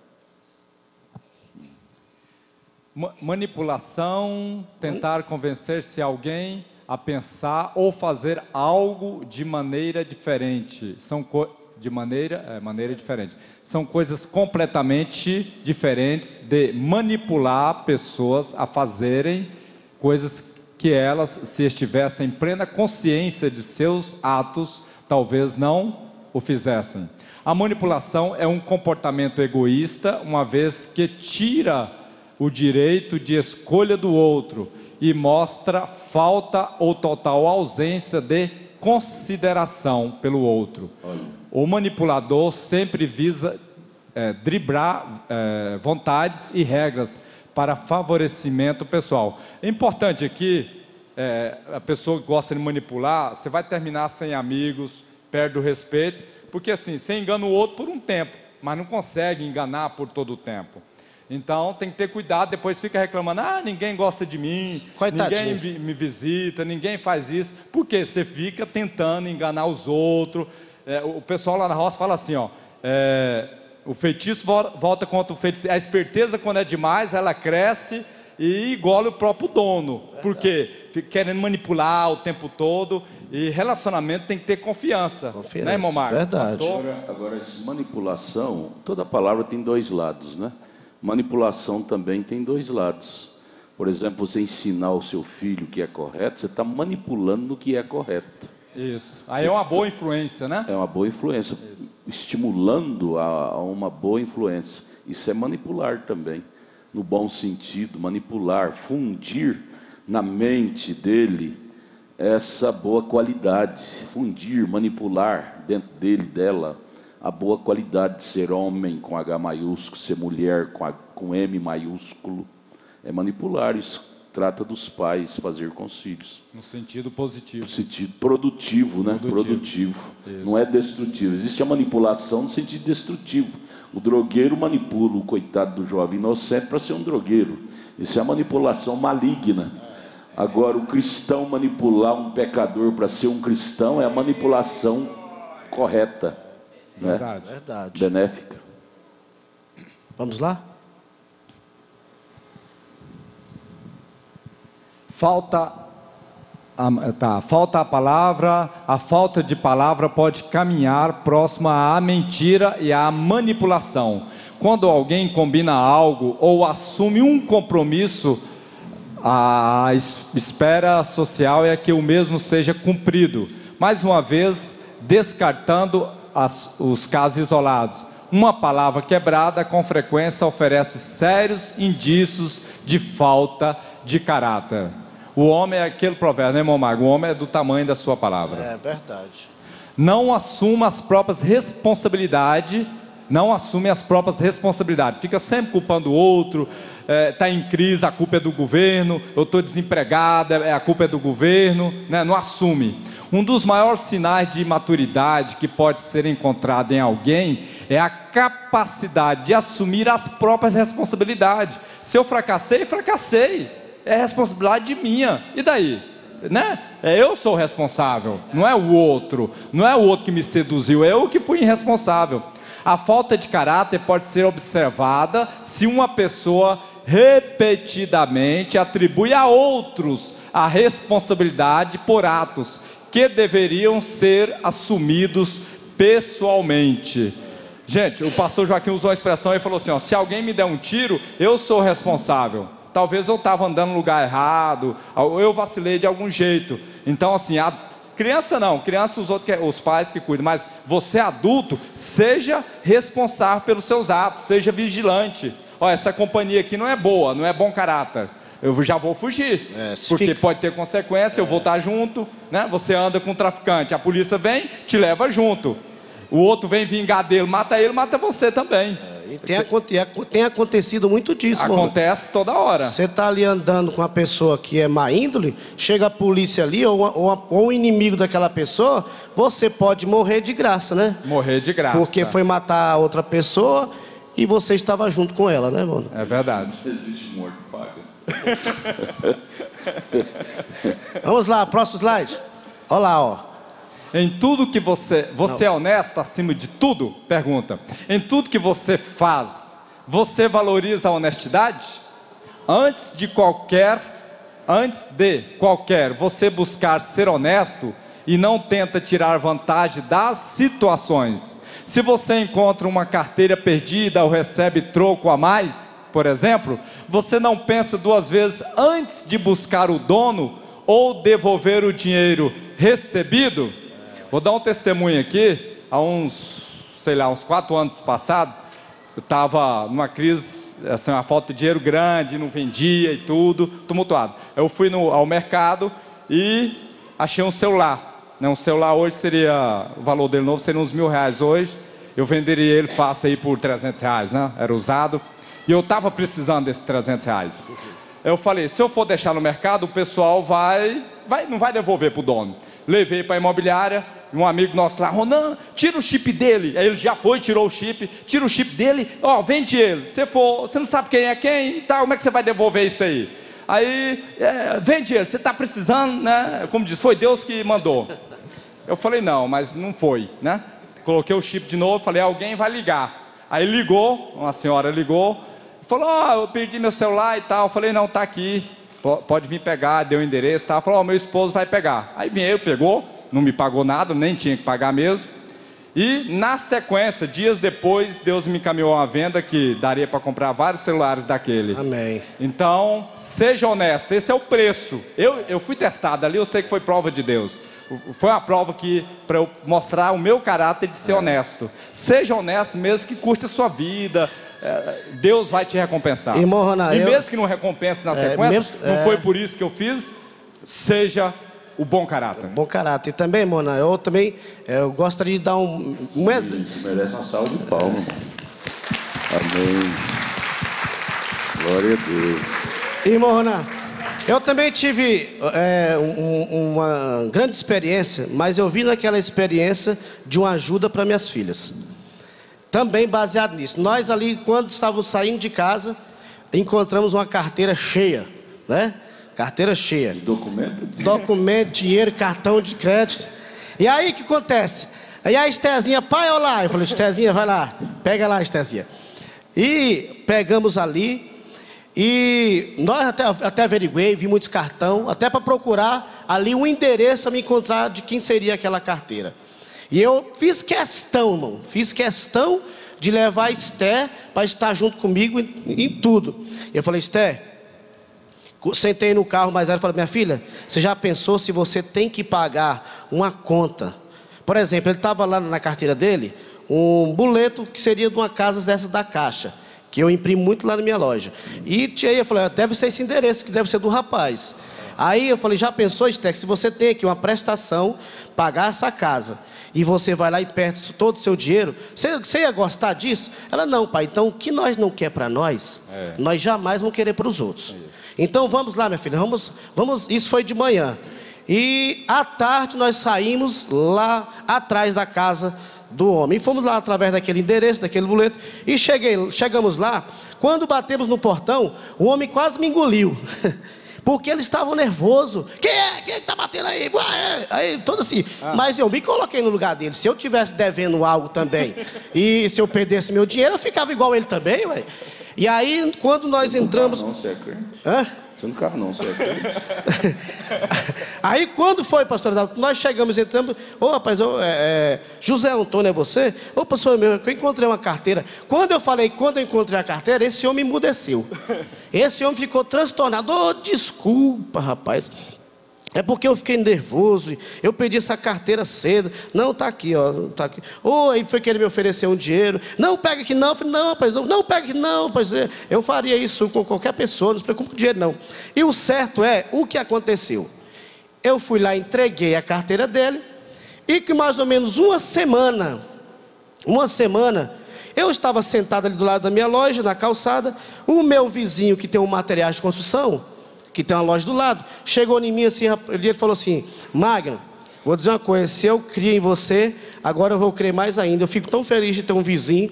Manipulação, tentar convencer-se alguém a pensar ou fazer algo de maneira diferente. Maneira diferente. São coisas completamente diferentes de manipular pessoas a fazerem coisas que elas, se estivessem em plena consciência de seus atos, talvez não o fizessem. A manipulação é um comportamento egoísta, uma vez que tira o direito de escolha do outro e mostra falta ou total ausência de consideração pelo outro. O manipulador sempre visa driblar vontades e regras para favorecimento pessoal. É importante aqui, a pessoa que gosta de manipular, você vai terminar sem amigos, perde o respeito, porque assim, você engana o outro por um tempo, mas não consegue enganar por todo o tempo. Então tem que ter cuidado, depois fica reclamando, ninguém gosta de mim, coitadinho, ninguém me visita, ninguém faz isso, porque você fica tentando enganar os outros. O pessoal lá na roça fala assim, o feitiço volta contra o feitiço, a esperteza quando é demais, ela cresce e engole o próprio dono, porque fica querendo manipular o tempo todo, e relacionamento tem que ter confiança, né, irmão Marcos? Verdade. Agora, essa manipulação, toda palavra tem dois lados, né? Manipulação também tem dois lados. Por exemplo, você ensinar o seu filho o que é correto, você está manipulando no que é correto. Isso. Aí é uma boa influência, né? É uma boa influência. Isso. Estimulando a uma boa influência. Isso é manipular também. No bom sentido, manipular, fundir na mente dele essa boa qualidade. Fundir, manipular dentro dele, dela, a boa qualidade de ser homem com H maiúsculo, ser mulher com M maiúsculo. É manipular, isso trata dos pais fazer com os filhos. No sentido positivo. No sentido produtivo, né? Produtivo. Não é destrutivo. Existe a manipulação no sentido destrutivo. O drogueiro manipula o coitado do jovem inocente para ser um drogueiro. Isso é a manipulação maligna. Agora, o cristão manipular um pecador para ser um cristão é a manipulação correta. Verdade. Né? Verdade. Benéfica. Vamos lá? falta a palavra, a falta de palavra pode caminhar próximo à mentira e à manipulação. Quando alguém combina algo ou assume um compromisso, a espera social é que o mesmo seja cumprido. Mais uma vez, descartando os casos isolados. Uma palavra quebrada com frequência oferece sérios indícios de falta de caráter. O homem é aquele provérbio, né, irmão Mago? O homem é do tamanho da sua palavra. É verdade. Não assuma as próprias responsabilidades. Não assume as próprias responsabilidades. Fica sempre culpando o outro. Está em crise, a culpa é do governo. Eu estou desempregado, a culpa é do governo, né? Não assume. Um dos maiores sinais de maturidade que pode ser encontrado em alguém é a capacidade de assumir as próprias responsabilidades. Se eu fracassei, fracassei. É responsabilidade minha. E daí? Né? Eu sou responsável, não é o outro. Não é o outro que me seduziu, eu que fui irresponsável. A falta de caráter pode ser observada se uma pessoa repetidamente atribui a outros a responsabilidade por atos que deveriam ser assumidos pessoalmente. Gente, o pastor Joaquim usou uma expressão e falou assim, ó, se alguém me der um tiro, eu sou responsável. Talvez eu estava andando no lugar errado, ou eu vacilei de algum jeito. Então assim, a criança não, criança os pais que cuidam, mas você adulto, seja responsável pelos seus atos, seja vigilante. Olha, essa companhia aqui não é boa, não é bom caráter, eu já vou fugir, porque pode ter consequência, eu vou estar junto, né? Você anda com um traficante, a polícia vem, te leva junto, o outro vem vingar dele, mata ele, mata você também. E tem acontecido muito disso. Acontece toda hora. Você está ali andando com uma pessoa que é má índole, chega a polícia ali, ou o inimigo daquela pessoa, você pode morrer de graça, né? Morrer de graça. Porque foi matar outra pessoa e você estava junto com ela, né, mano? É verdade. Existe morte paga. Vamos lá, próximo slide. Olha lá, ó. Em tudo que você é honesto acima de tudo? Pergunta. Em tudo que você faz, você valoriza a honestidade? Antes de qualquer, você buscar ser honesto e não tenta tirar vantagem das situações. Se você encontra uma carteira perdida ou recebe troco a mais, por exemplo, você não pensa duas vezes antes de buscar o dono ou devolver o dinheiro recebido? Vou dar um testemunho aqui. Há uns 4 anos passados, eu estava numa crise, assim, uma falta de dinheiro grande, não vendia e tudo, tumultuado. Eu fui ao mercado e achei um celular, né? Um celular hoje seria, o valor dele novo seria uns R$1.000 hoje. Eu venderia ele fácil aí por R$300, né? Era usado. E eu estava precisando desses R$300. Eu falei, se eu for deixar no mercado, o pessoal não vai devolver para o dono. Levei para a imobiliária, um amigo nosso lá, Ronan, tira o chip dele. Aí ele já foi, tirou o chip, tira o chip dele, vende ele. Você não sabe quem é quem e tal, como é que você vai devolver isso aí? Aí, vende ele, você está precisando, né? Como diz, foi Deus que mandou. Eu falei, não, mas não foi, né? Coloquei o chip de novo, falei, alguém vai ligar. Aí ligou, uma senhora ligou, falou, eu perdi meu celular e tal. Eu falei, não, está aqui, pode vir pegar, deu o endereço e tal. Falou, meu esposo vai pegar. Aí veio, pegou, não me pagou nada, nem tinha que pagar mesmo. E na sequência, dias depois, Deus me encaminhou uma venda que daria para comprar vários celulares daquele. Amém. Então, seja honesto, esse é o preço. Eu fui testado ali, eu sei que foi prova de Deus. Foi uma prova para eu mostrar o meu caráter de ser honesto. Seja honesto mesmo que custe a sua vida. Deus vai te recompensar. Irmão Ronan, mesmo que não recompense na sequência, não foi por isso que eu fiz, seja o bom caráter. Bom caráter. E também, Mona, eu gostaria de dar um exemplo. Isso merece uma salva de palmas, irmão. Amém. Glória a Deus. Irmão Ronan, eu também tive uma grande experiência, mas eu vi naquela experiência de uma ajuda para minhas filhas. Também baseado nisso. Nós ali, quando estávamos saindo de casa, encontramos uma carteira cheia, né? Carteira cheia. De documento? Documento, dinheiro, cartão de crédito. E aí o que acontece? Aí a Estezinha, pai, olha lá. Eu falei, Estezinha, vai lá. Pega lá, Estezinha. E pegamos ali. E nós até averiguei, vi muitos cartões, até para procurar ali um endereço para me encontrar de quem seria aquela carteira. E eu fiz questão, irmão, de levar a Esther para estar junto comigo em tudo. Eu falei, Esther, sentei no carro mais velho e falei, minha filha, você já pensou se você tem que pagar uma conta? Por exemplo, ele estava lá na carteira dele, um boleto que seria de uma casa dessas da Caixa, que eu imprimo muito lá na minha loja. E aí eu falei, deve ser esse endereço, que deve ser do rapaz. Aí eu falei, já pensou, Esther, se você tem aqui uma prestação, pagar essa casa, e você vai lá e perde todo o seu dinheiro, você ia gostar disso? Ela, não, pai, então o que nós não quer para nós, nós jamais vamos querer para os outros. Então vamos lá, minha filha, vamos, isso foi de manhã. E à tarde nós saímos lá atrás da casa do homem. E fomos lá através daquele endereço, daquele boleto. E chegamos lá. Quando batemos no portão, o homem quase me engoliu. Porque eles estavam nervosos. Quem é que está batendo aí? Aí, todo assim. Mas eu me coloquei no lugar dele. Se eu tivesse devendo algo também, e se eu perdesse meu dinheiro, eu ficava igual ele também, ué. E aí, quando nós entramos... Não, você é crente? Hã? Você não carro não, você é crente? Aí quando foi, pastor Adalto, nós chegamos, entramos, rapaz, José Antônio é você? Pastor meu, eu encontrei uma carteira. Quando eu encontrei a carteira, esse homem emudeceu. Esse homem ficou transtornado. Desculpa, rapaz. É porque eu fiquei nervoso, eu pedi essa carteira cedo. Não, tá aqui, ó, tá aqui. Aí foi que ele me ofereceu um dinheiro. Não, pega aqui não. Eu falei, não, rapaz, não pega aqui não, rapaz. Eu faria isso com qualquer pessoa, não se preocupe com dinheiro não. E o certo é, o que aconteceu? Eu fui lá, entreguei a carteira dele, e que mais ou menos uma semana, eu estava sentado ali do lado da minha loja, na calçada, o meu vizinho que tem um material de construção, que tem uma loja do lado, chegou em mim assim, ele falou assim, Magno, vou dizer uma coisa, se eu criei em você, agora eu vou crer mais ainda, eu fico tão feliz de ter um vizinho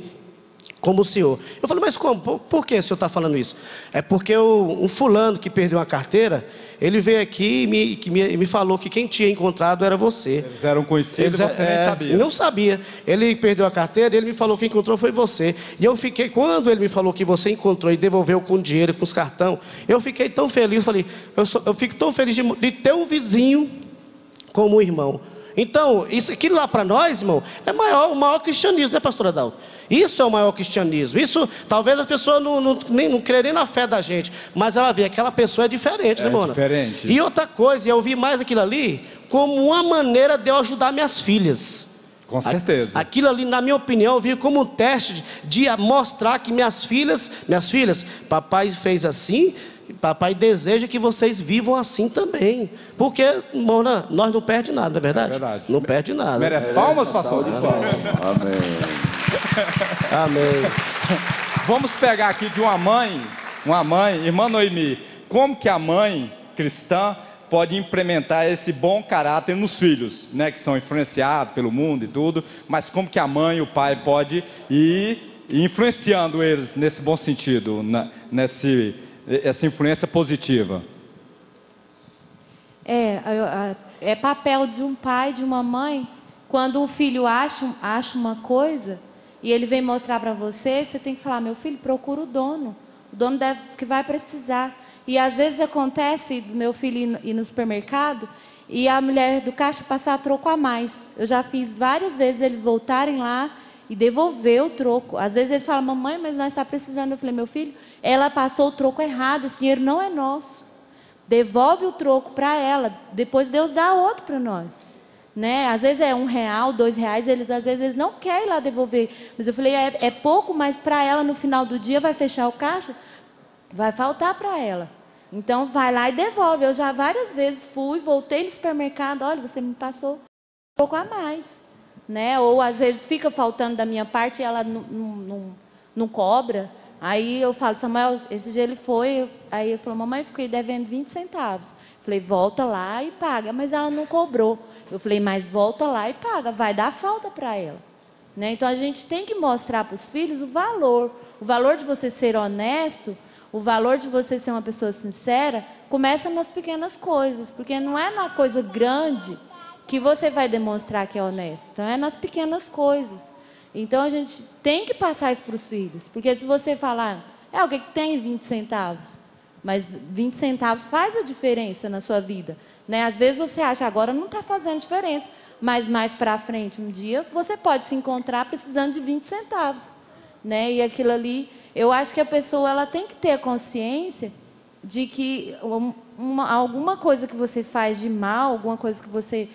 como o senhor. Eu falei, mas como? Por que o senhor está falando isso? É porque um fulano que perdeu uma carteira, ele veio aqui e me falou que quem tinha encontrado era você. Eles eram conhecidos e você nem sabia. Não sabia. Ele perdeu a carteira, ele me falou que quem encontrou foi você. E eu fiquei, quando ele me falou que você encontrou e devolveu com dinheiro, com os cartões, eu fiquei tão feliz, falei, eu fico tão feliz de ter um vizinho como um irmão. Então, aquilo lá para nós, irmão, é o maior cristianismo, né, pastor Adalto? Isso é o maior cristianismo. Isso, talvez as pessoas não crerem na fé da gente, mas ela vê, aquela pessoa é diferente, né, irmão? É diferente. E outra coisa, eu vi mais aquilo ali como uma maneira de eu ajudar minhas filhas. Com certeza. Aquilo ali, na minha opinião, eu vi como um teste de mostrar que minhas filhas, papai fez assim, papai deseja que vocês vivam assim também. Porque, irmão, nós não perdemos nada, não é verdade? É verdade. Não perde nada. Merece palmas, pastor? Amém. Amém. Vamos pegar aqui de uma mãe, irmã Noemi, como que a mãe cristã pode implementar esse bom caráter nos filhos, né, que são influenciados pelo mundo e tudo, mas como que a mãe e o pai pode ir influenciando eles nesse bom sentido, essa influência positiva? É papel de um pai, de uma mãe, quando o filho acha uma coisa e ele vem mostrar para você, você tem que falar, meu filho, procura o dono que vai precisar. E às vezes acontece do meu filho ir no supermercado e a mulher do caixa passar troco a mais. Eu já fiz várias vezes eles voltarem lá e devolver o troco. Às vezes eles falam, mamãe, mas nós estamos precisando. Eu falei, meu filho, ela passou o troco errado, esse dinheiro não é nosso. Devolve o troco para ela, depois Deus dá outro para nós. Né? Às vezes é R$1, R$2, às vezes eles não querem lá devolver. Mas eu falei, é pouco, mas para ela no final do dia vai fechar o caixa, vai faltar para ela. Então vai lá e devolve. Eu já várias vezes voltei no supermercado, olha, você me passou um pouco a mais. Né? Ou às vezes fica faltando da minha parte e ela não cobra. Aí eu falo, Samuel, esse dia ele foi, aí ele falou, mamãe, fiquei devendo 20 centavos. Falei, volta lá e paga, mas ela não cobrou. Eu falei, mas volta lá e paga, vai dar falta para ela. Né? Então a gente tem que mostrar para os filhos o valor de você ser honesto, o valor de você ser uma pessoa sincera, começa nas pequenas coisas, porque não é na coisa grande que você vai demonstrar que é honesto, então é nas pequenas coisas. Então a gente tem que passar isso para os filhos, porque se você falar, É alguém que tem 20 centavos. Mas 20 centavos faz a diferença na sua vida, né? Às vezes você acha, agora não está fazendo diferença, mas mais para frente, um dia, você pode se encontrar precisando de 20 centavos, né? E aquilo ali, eu acho que a pessoa ela tem que ter a consciência de que alguma coisa que você faz de mal, alguma coisa que você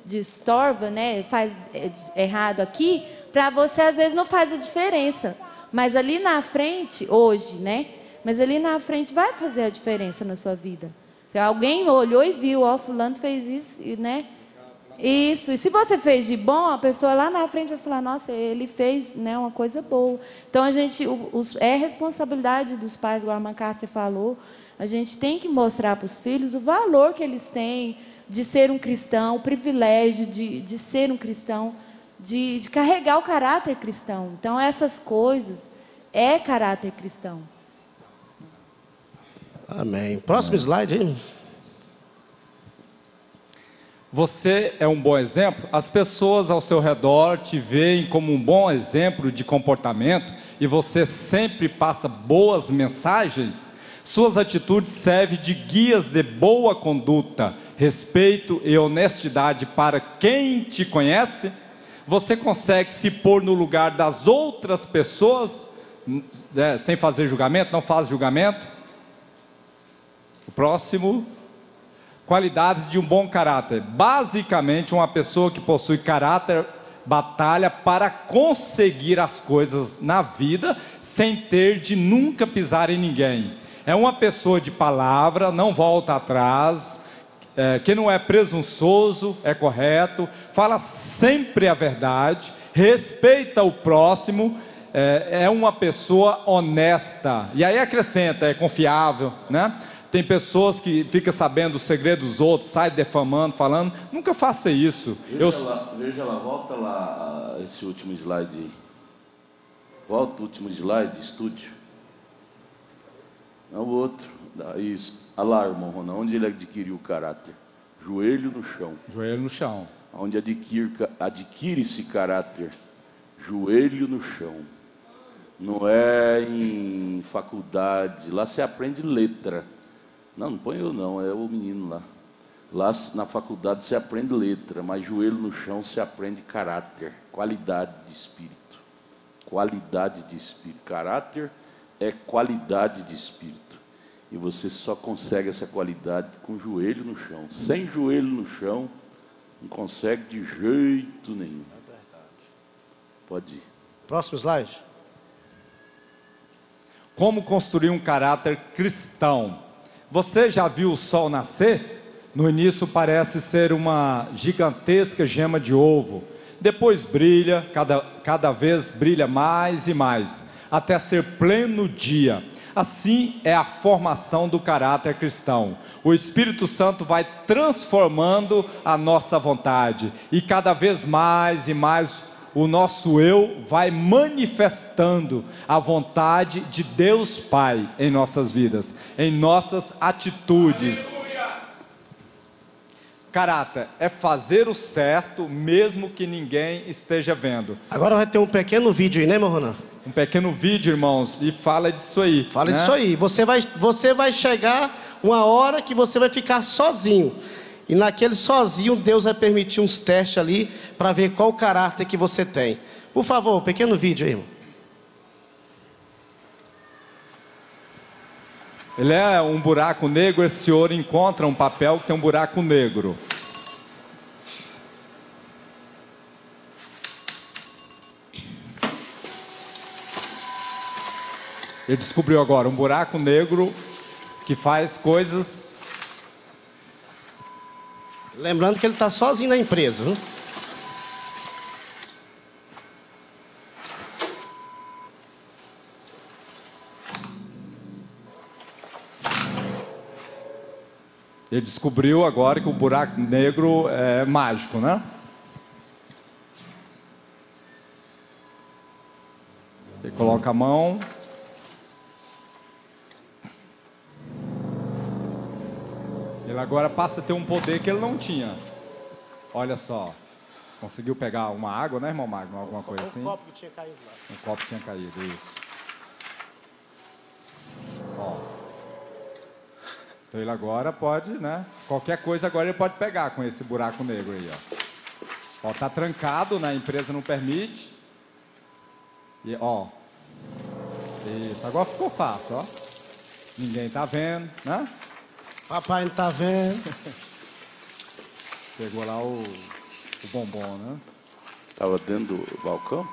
distorva, né? Faz errado aqui, para você às vezes não faz a diferença. Mas ali na frente, hoje, né? Mas ali na frente vai fazer a diferença na sua vida. Alguém olhou e viu, ó, fulano fez isso, né? Isso. E se você fez de bom, a pessoa lá na frente vai falar, nossa, ele fez, né, uma coisa boa. Então, a gente, é responsabilidade dos pais, igual a irmã Cássia falou, a gente tem que mostrar para os filhos o valor que eles têm de ser um cristão, o privilégio de ser um cristão, de carregar o caráter cristão. Então, essas coisas é caráter cristão. Amém. Próximo slide aí. Você é um bom exemplo? As pessoas ao seu redor te veem como um bom exemplo de comportamento e você sempre passa boas mensagens? Suas atitudes servem de guias de boa conduta, respeito e honestidade para quem te conhece? Você consegue se pôr no lugar das outras pessoas, sem fazer julgamento? Não faz julgamento? O próximo, qualidades de um bom caráter. Basicamente, uma pessoa que possui caráter batalha para conseguir as coisas na vida sem ter de nunca pisar em ninguém. É uma pessoa de palavra, não volta atrás, que não é presunçoso, é correto, fala sempre a verdade, respeita o próximo, é uma pessoa honesta. E aí acrescenta, é confiável, né? Tem pessoas que ficam sabendo os segredos dos outros, saem defamando, falando. Nunca faça isso. Veja lá, volta lá esse último slide aí. Volta o último slide, estúdio. Não, o outro. Isso. Olha lá, irmão Ronan, onde ele adquiriu o caráter? Joelho no chão. Joelho no chão. Onde adquire esse caráter? Joelho no chão. Não é em faculdade. Lá você aprende letra. Não põe eu não, é o menino lá. Lá na faculdade você aprende letra, mas joelho no chão você aprende caráter, qualidade de espírito. Qualidade de espírito. Caráter é qualidade de espírito. E você só consegue essa qualidade com joelho no chão. Sem joelho no chão, não consegue de jeito nenhum. É verdade. Pode ir. Próximo slide. Como construir um caráter cristão? Você já viu o sol nascer? No início parece ser uma gigantesca gema de ovo. Depois brilha, cada vez brilha mais e mais, até ser pleno dia. Assim é a formação do caráter cristão. O Espírito Santo vai transformando a nossa vontade. E cada vez mais e mais o nosso eu vai manifestando a vontade de Deus Pai em nossas vidas, em nossas atitudes. Caráter é fazer o certo mesmo que ninguém esteja vendo. Agora vai ter um pequeno vídeo aí, né, meu Ronan? Um pequeno vídeo, irmãos, e fala disso aí. Fala disso aí. Você vai chegar uma hora que você vai ficar sozinho. E naquele sozinho, Deus vai permitir uns testes ali para ver qual o caráter que você tem. Por favor, um pequeno vídeo aí, irmão. Ele é um buraco negro, esse senhor encontra um papel que tem um buraco negro. Ele descobriu agora um buraco negro que faz coisas... Lembrando que ele está sozinho na empresa, viu? Ele descobriu agora que o buraco negro é mágico, né? Ele coloca a mão. Ele agora passa a ter um poder que ele não tinha. Olha só. Conseguiu pegar uma água, né, irmão Magno? Alguma coisa assim? Um copo que tinha caído lá. Um copo tinha caído, isso. Então ele agora pode, né? Qualquer coisa agora ele pode pegar com esse buraco negro aí, ó. Ó, tá trancado, né? A empresa não permite. E, ó. Isso, agora ficou fácil, ó. Ninguém tá vendo, né? Papai não tá vendo. Pegou lá o bombom, né? Estava dentro do balcão?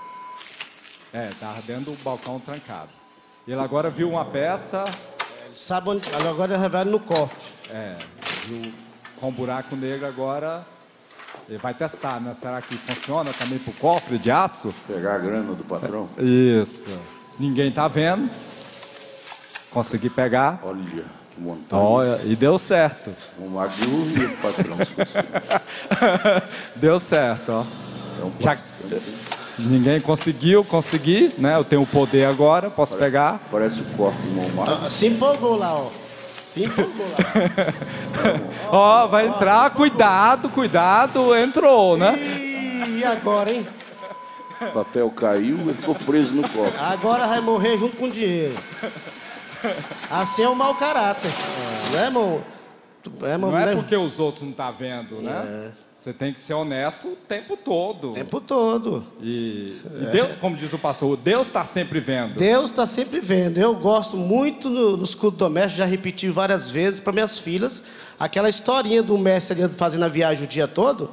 É, tava dentro do balcão trancado. Ele agora viu uma peça. Ele sabe onde. Agora ele revela no cofre. É, viu com um buraco negro agora. Ele vai testar, né? Será que funciona também pro cofre de aço? Pegar a grana do patrão? Isso. Ninguém tá vendo. Consegui pegar. Olha, que montanha. Olha, e deu certo. O Magno e o patrão. Deu certo, ó. É um Já... Ninguém consegui, né? Eu tenho o poder agora, posso pegar. Parece o cofre do Momar. Se empolgou lá, ó. Se empolgou lá. Ó, vai entrar, cuidado, entrou, né? E agora, hein? O papel caiu e ficou preso no cofre. Agora vai morrer junto com o dinheiro. Assim é um mau caráter. Não é, irmão? Não é porque os outros não estão vendo, né? Você tem que ser honesto o tempo todo. O tempo todo. E Deus, como diz o pastor, Deus está sempre vendo. Deus está sempre vendo. Eu gosto muito nos cultos domésticos, já repeti várias vezes para minhas filhas, aquela historinha do mestre ali fazendo a viagem o dia todo,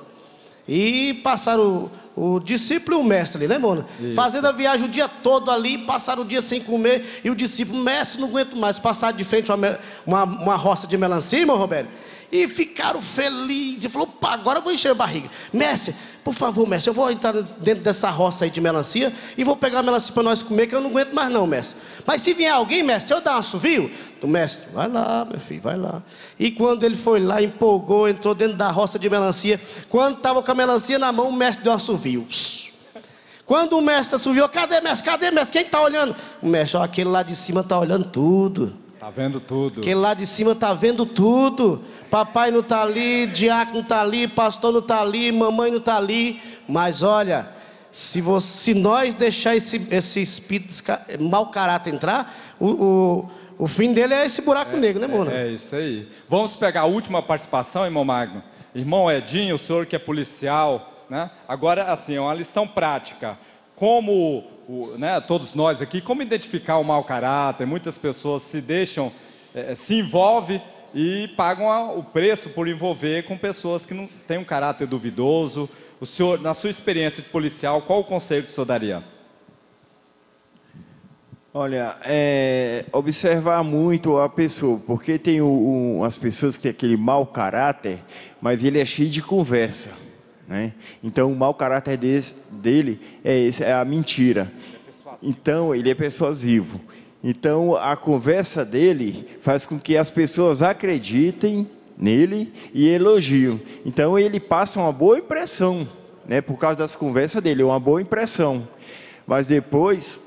e passaram o discípulo e o mestre ali, né, Mona? Isso. Fazendo a viagem o dia todo ali, passaram o dia sem comer, e o discípulo, mestre, não aguento mais, passar de frente uma roça de melancia, irmão Roberto, e ficaram felizes, falou, opa, agora eu vou encher a barriga. Mestre, por favor, mestre, eu vou entrar dentro dessa roça aí de melancia, e vou pegar a melancia para nós comer, que eu não aguento mais não, mestre. Mas se vier alguém, mestre, se eu dar um assovio, o mestre, vai lá, meu filho, vai lá. E quando ele foi lá, empolgou, entrou dentro da roça de melancia, quando estava com a melancia na mão, o mestre deu um assovio. Quando o mestre assoviou, cadê, mestre, quem está olhando? O mestre, ó, aquele lá de cima está olhando tudo. Está vendo tudo. Aquele lá de cima está vendo tudo. Papai não está ali, diácono não está ali, pastor não está ali, mamãe não está ali. Mas olha, se nós deixar esse espírito mau caráter entrar, o fim dele é esse buraco negro, né, Mona? É isso aí. Vamos pegar a última participação, irmão Magno. Irmão Edinho, o senhor que é policial, né? Agora, assim, é uma lição prática. Como, né, todos nós aqui, como identificar o mau caráter? Muitas pessoas se deixam, se envolvem e pagam o preço por envolver com pessoas que não têm um caráter duvidoso. O senhor, na sua experiência de policial, qual o conselho que o senhor daria? Olha, observar muito a pessoa, porque tem as pessoas que têm aquele mau caráter, mas ele é cheio de conversa, né? Então o mau caráter dele é a mentira. Então ele é persuasivo. Então a conversa dele faz com que as pessoas acreditem nele e elogiam. Então ele passa uma boa impressão, né? Por causa das conversas dele, uma boa impressão. Mas depois,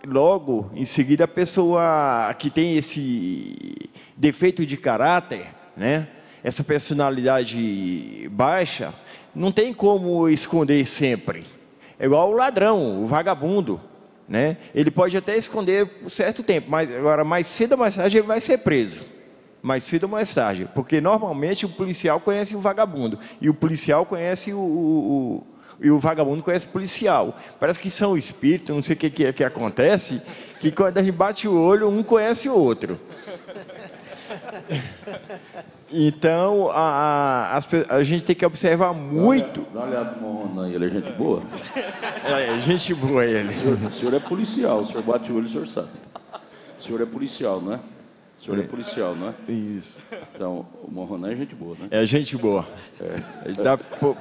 logo em seguida, a pessoa que tem esse defeito de caráter, né? Essa personalidade baixa, não tem como esconder sempre. É igual o ladrão, o vagabundo, né? Ele pode até esconder por certo tempo, mas agora mais cedo ou mais tarde ele vai ser preso. Mais cedo ou mais tarde, porque normalmente o policial conhece o vagabundo e o policial conhece e o vagabundo conhece o policial. Parece que são espíritos, não sei o que acontece, que quando a gente bate o olho, um conhece o outro. Então, a gente tem que observar muito. Dá uma olhada no Morrona aí, ele é gente boa? É gente boa ele. O senhor é policial, o senhor bate o olho, o senhor sabe. O senhor é policial, não é? O senhor é policial, não é? Isso. Então, o Morrona é gente boa, né? É gente boa.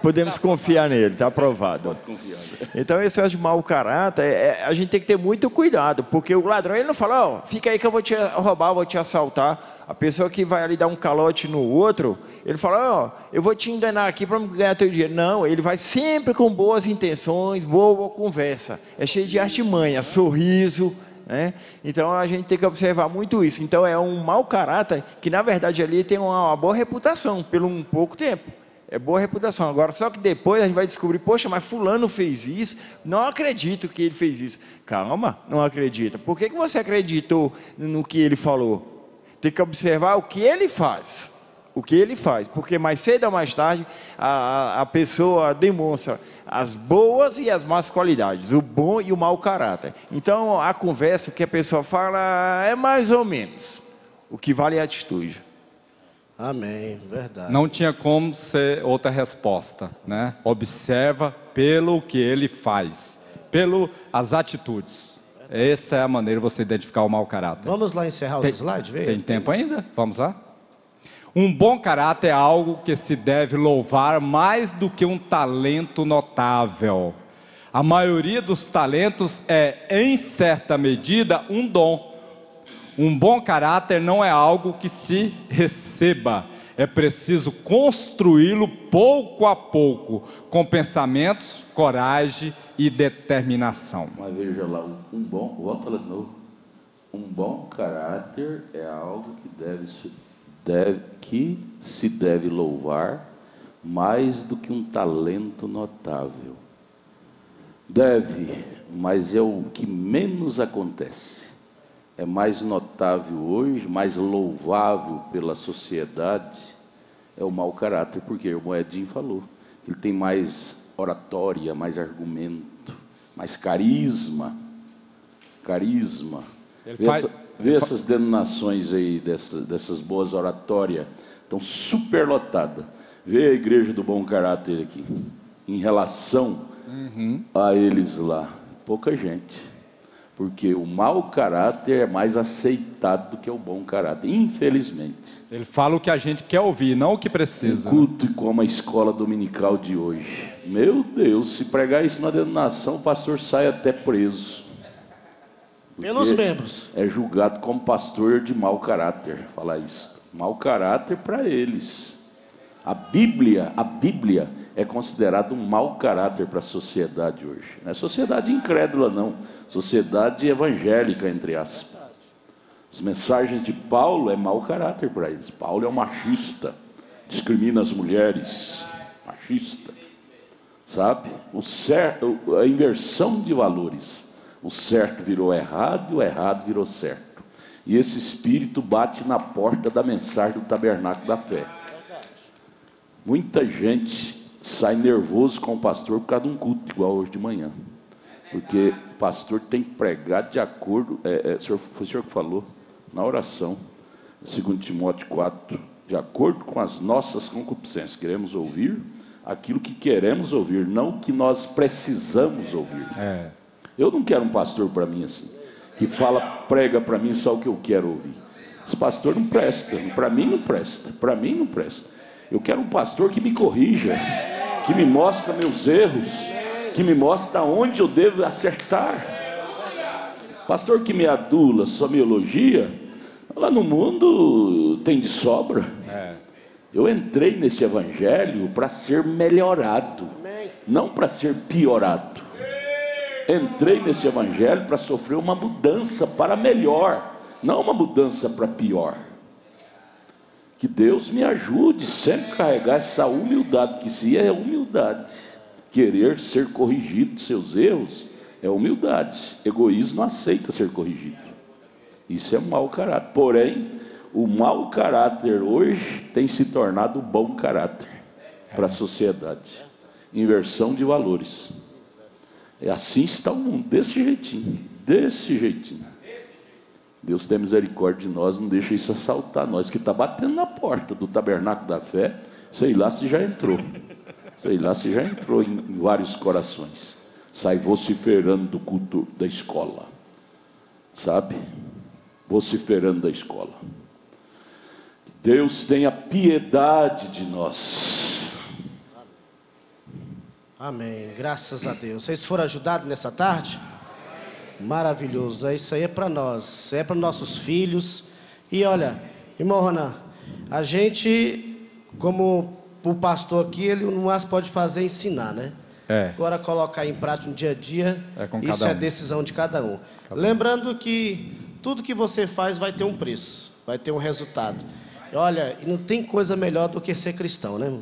Podemos confiar nele, está aprovado. Pode confiar. Então, esse é de mau caráter, a gente tem que ter muito cuidado, porque o ladrão, ele não fala, ó, fica aí que eu vou te roubar, vou te assaltar. A pessoa que vai ali dar um calote no outro, ele fala, ó, eu vou te enganar aqui para ganhar teu dinheiro. Não, ele vai sempre com boas intenções, boa conversa. É cheio de artimanha, sorriso, né? Então a gente tem que observar muito isso. Então é um mau caráter que na verdade ali tem uma boa reputação pelo um pouco tempo, é boa reputação. Agora só que depois a gente vai descobrir, poxa, mas fulano fez isso, não acredito que ele fez isso. Calma, não acredita. Por que você acreditou no que ele falou? tem que observar o que ele faz. O que ele faz, porque mais cedo ou mais tarde a pessoa demonstra as boas e as más qualidades, o bom e o mau caráter. Então a conversa que a pessoa fala é mais ou menos, o que vale é a atitude. Amém, verdade. Não tinha como ser outra resposta, né? Observa pelo que ele faz, as atitudes. Essa é a maneira de você identificar o mau caráter. Vamos lá encerrar os slides? Tem tempo ainda? Vamos lá? Um bom caráter é algo que se deve louvar mais do que um talento notável. A maioria dos talentos é, em certa medida, um dom. Um bom caráter não é algo que se receba. É preciso construí-lo pouco a pouco, com pensamentos, coragem e determinação. Mas veja lá, volta lá de novo. Um bom caráter é algo que se deve louvar mais do que um talento notável. Deve, mas é o que menos acontece. É mais notável hoje, mais louvável pela sociedade, é o mau caráter, porque o Moedinho falou, ele tem mais oratória, mais argumento, mais carisma. Vê essas denominações aí, dessas boas oratórias, estão super lotadas. Vê a igreja do bom caráter aqui, em relação a eles lá, pouca gente. Porque o mau caráter é mais aceitado do que o bom caráter, infelizmente. Ele fala o que a gente quer ouvir, não o que precisa. Um culto como a escola dominical de hoje. Meu Deus, se pregar isso na denominação, o pastor sai até preso. Pelos membros. É julgado como pastor de mau caráter, falar isso. Mau caráter para eles. A Bíblia é considerada um mau caráter para a sociedade hoje. Não é sociedade incrédula, não. Sociedade evangélica, entre aspas. As mensagens de Paulo é mau caráter para eles. Paulo é um machista, discrimina as mulheres, machista. Sabe? A inversão de valores. O certo virou errado e o errado virou certo. E esse espírito bate na porta da mensagem do tabernáculo da fé. Muita gente sai nervoso com o pastor por causa de um culto igual hoje de manhã. Porque o pastor tem que pregar de acordo, foi o senhor que falou, na oração, 2 Timóteo 4, de acordo com as nossas concupiscências. Queremos ouvir aquilo que queremos ouvir, não o que nós precisamos ouvir. Eu não quero um pastor para mim assim, que prega para mim só o que eu quero ouvir. Esse pastor não presta, para mim não presta. Eu quero um pastor que me corrija, que me mostra meus erros, que me mostra onde eu devo acertar. Pastor que me adula, só me elogia, lá no mundo tem de sobra. Eu entrei nesse evangelho para ser melhorado, não para ser piorado. Entrei nesse evangelho para sofrer uma mudança para melhor, não uma mudança para pior. Que Deus me ajude sempre a carregar essa humildade, que se é humildade, querer ser corrigido de seus erros, é humildade. Egoísmo não aceita ser corrigido. Isso é mau caráter. Porém, o mau caráter hoje tem se tornado bom caráter para a sociedade. Inversão de valores. Assim está o mundo, desse jeitinho. Deus tem misericórdia de nós, não deixa isso assaltar nós, que está batendo na porta do tabernáculo da fé, sei lá se já entrou em vários corações, sai vociferando do culto da escola, sabe? Vociferando da escola. Deus tenha piedade de nós. Amém, graças a Deus. Vocês foram ajudados nessa tarde? Maravilhoso, isso aí é para nós, é para nossos filhos. E olha, irmão Ronan, a gente, como o pastor aqui, ele não mais pode fazer é ensinar, né? Agora colocar em prática no dia a dia, isso é decisão de cada um. Lembrando que tudo que você faz vai ter um preço, vai ter um resultado. Olha, e não tem coisa melhor do que ser cristão, né?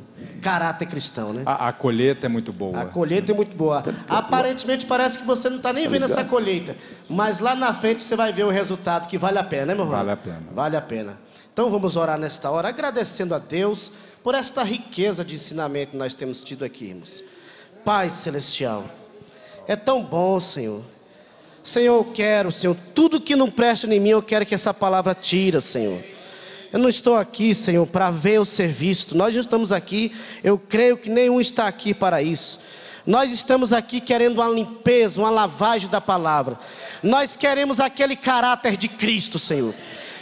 Caráter cristão, né? A colheita é muito boa. A colheita é muito boa. Aparentemente parece que você não está nem vendo essa colheita, mas lá na frente você vai ver o resultado que vale a pena, né, meu irmão? Vale a pena. Vale a pena. Então vamos orar nesta hora, agradecendo a Deus por esta riqueza de ensinamento que nós temos tido aqui, irmãos. Pai Celestial, é tão bom, Senhor. Senhor, eu quero, Senhor, tudo que não presta em mim, eu quero que essa palavra tira, Senhor. Eu não estou aqui, Senhor, para ver ou ser visto. Nós não estamos aqui, eu creio que nenhum está aqui para isso. Nós estamos aqui querendo uma limpeza, uma lavagem da palavra. Nós queremos aquele caráter de Cristo, Senhor.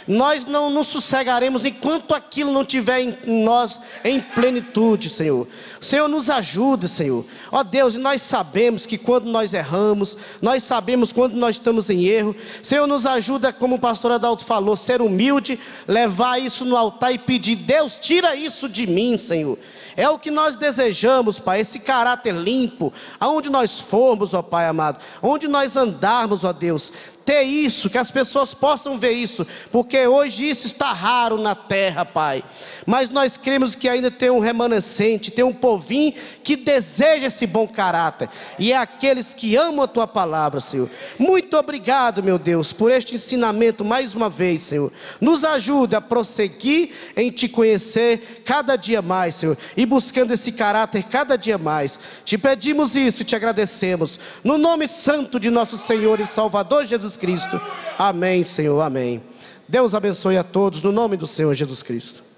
Nós não nos sossegaremos enquanto aquilo não tiver em nós em plenitude, Senhor. Senhor, nos ajude, Senhor. Ó Deus, e nós sabemos que quando nós erramos, nós sabemos quando nós estamos em erro. Senhor, nos ajuda, como o pastor Adalto falou, ser humilde, levar isso no altar e pedir: Deus, tira isso de mim, Senhor. É o que nós desejamos, Pai, esse caráter limpo, aonde nós formos, ó Pai amado, onde nós andarmos, ó Deus, ter isso, que as pessoas possam ver isso, porque hoje isso está raro na terra, Pai, mas nós cremos que ainda tem um remanescente, tem um povinho que deseja esse bom caráter, e é aqueles que amam a Tua palavra, Senhor. Muito obrigado, meu Deus, por este ensinamento mais uma vez, Senhor. Nos ajude a prosseguir em Te conhecer cada dia mais, Senhor, e buscando esse caráter cada dia mais. Te pedimos isso e Te agradecemos, no nome santo de nosso Senhor e Salvador Jesus Cristo. Amém, Senhor, amém. Deus abençoe a todos, no nome do Senhor Jesus Cristo.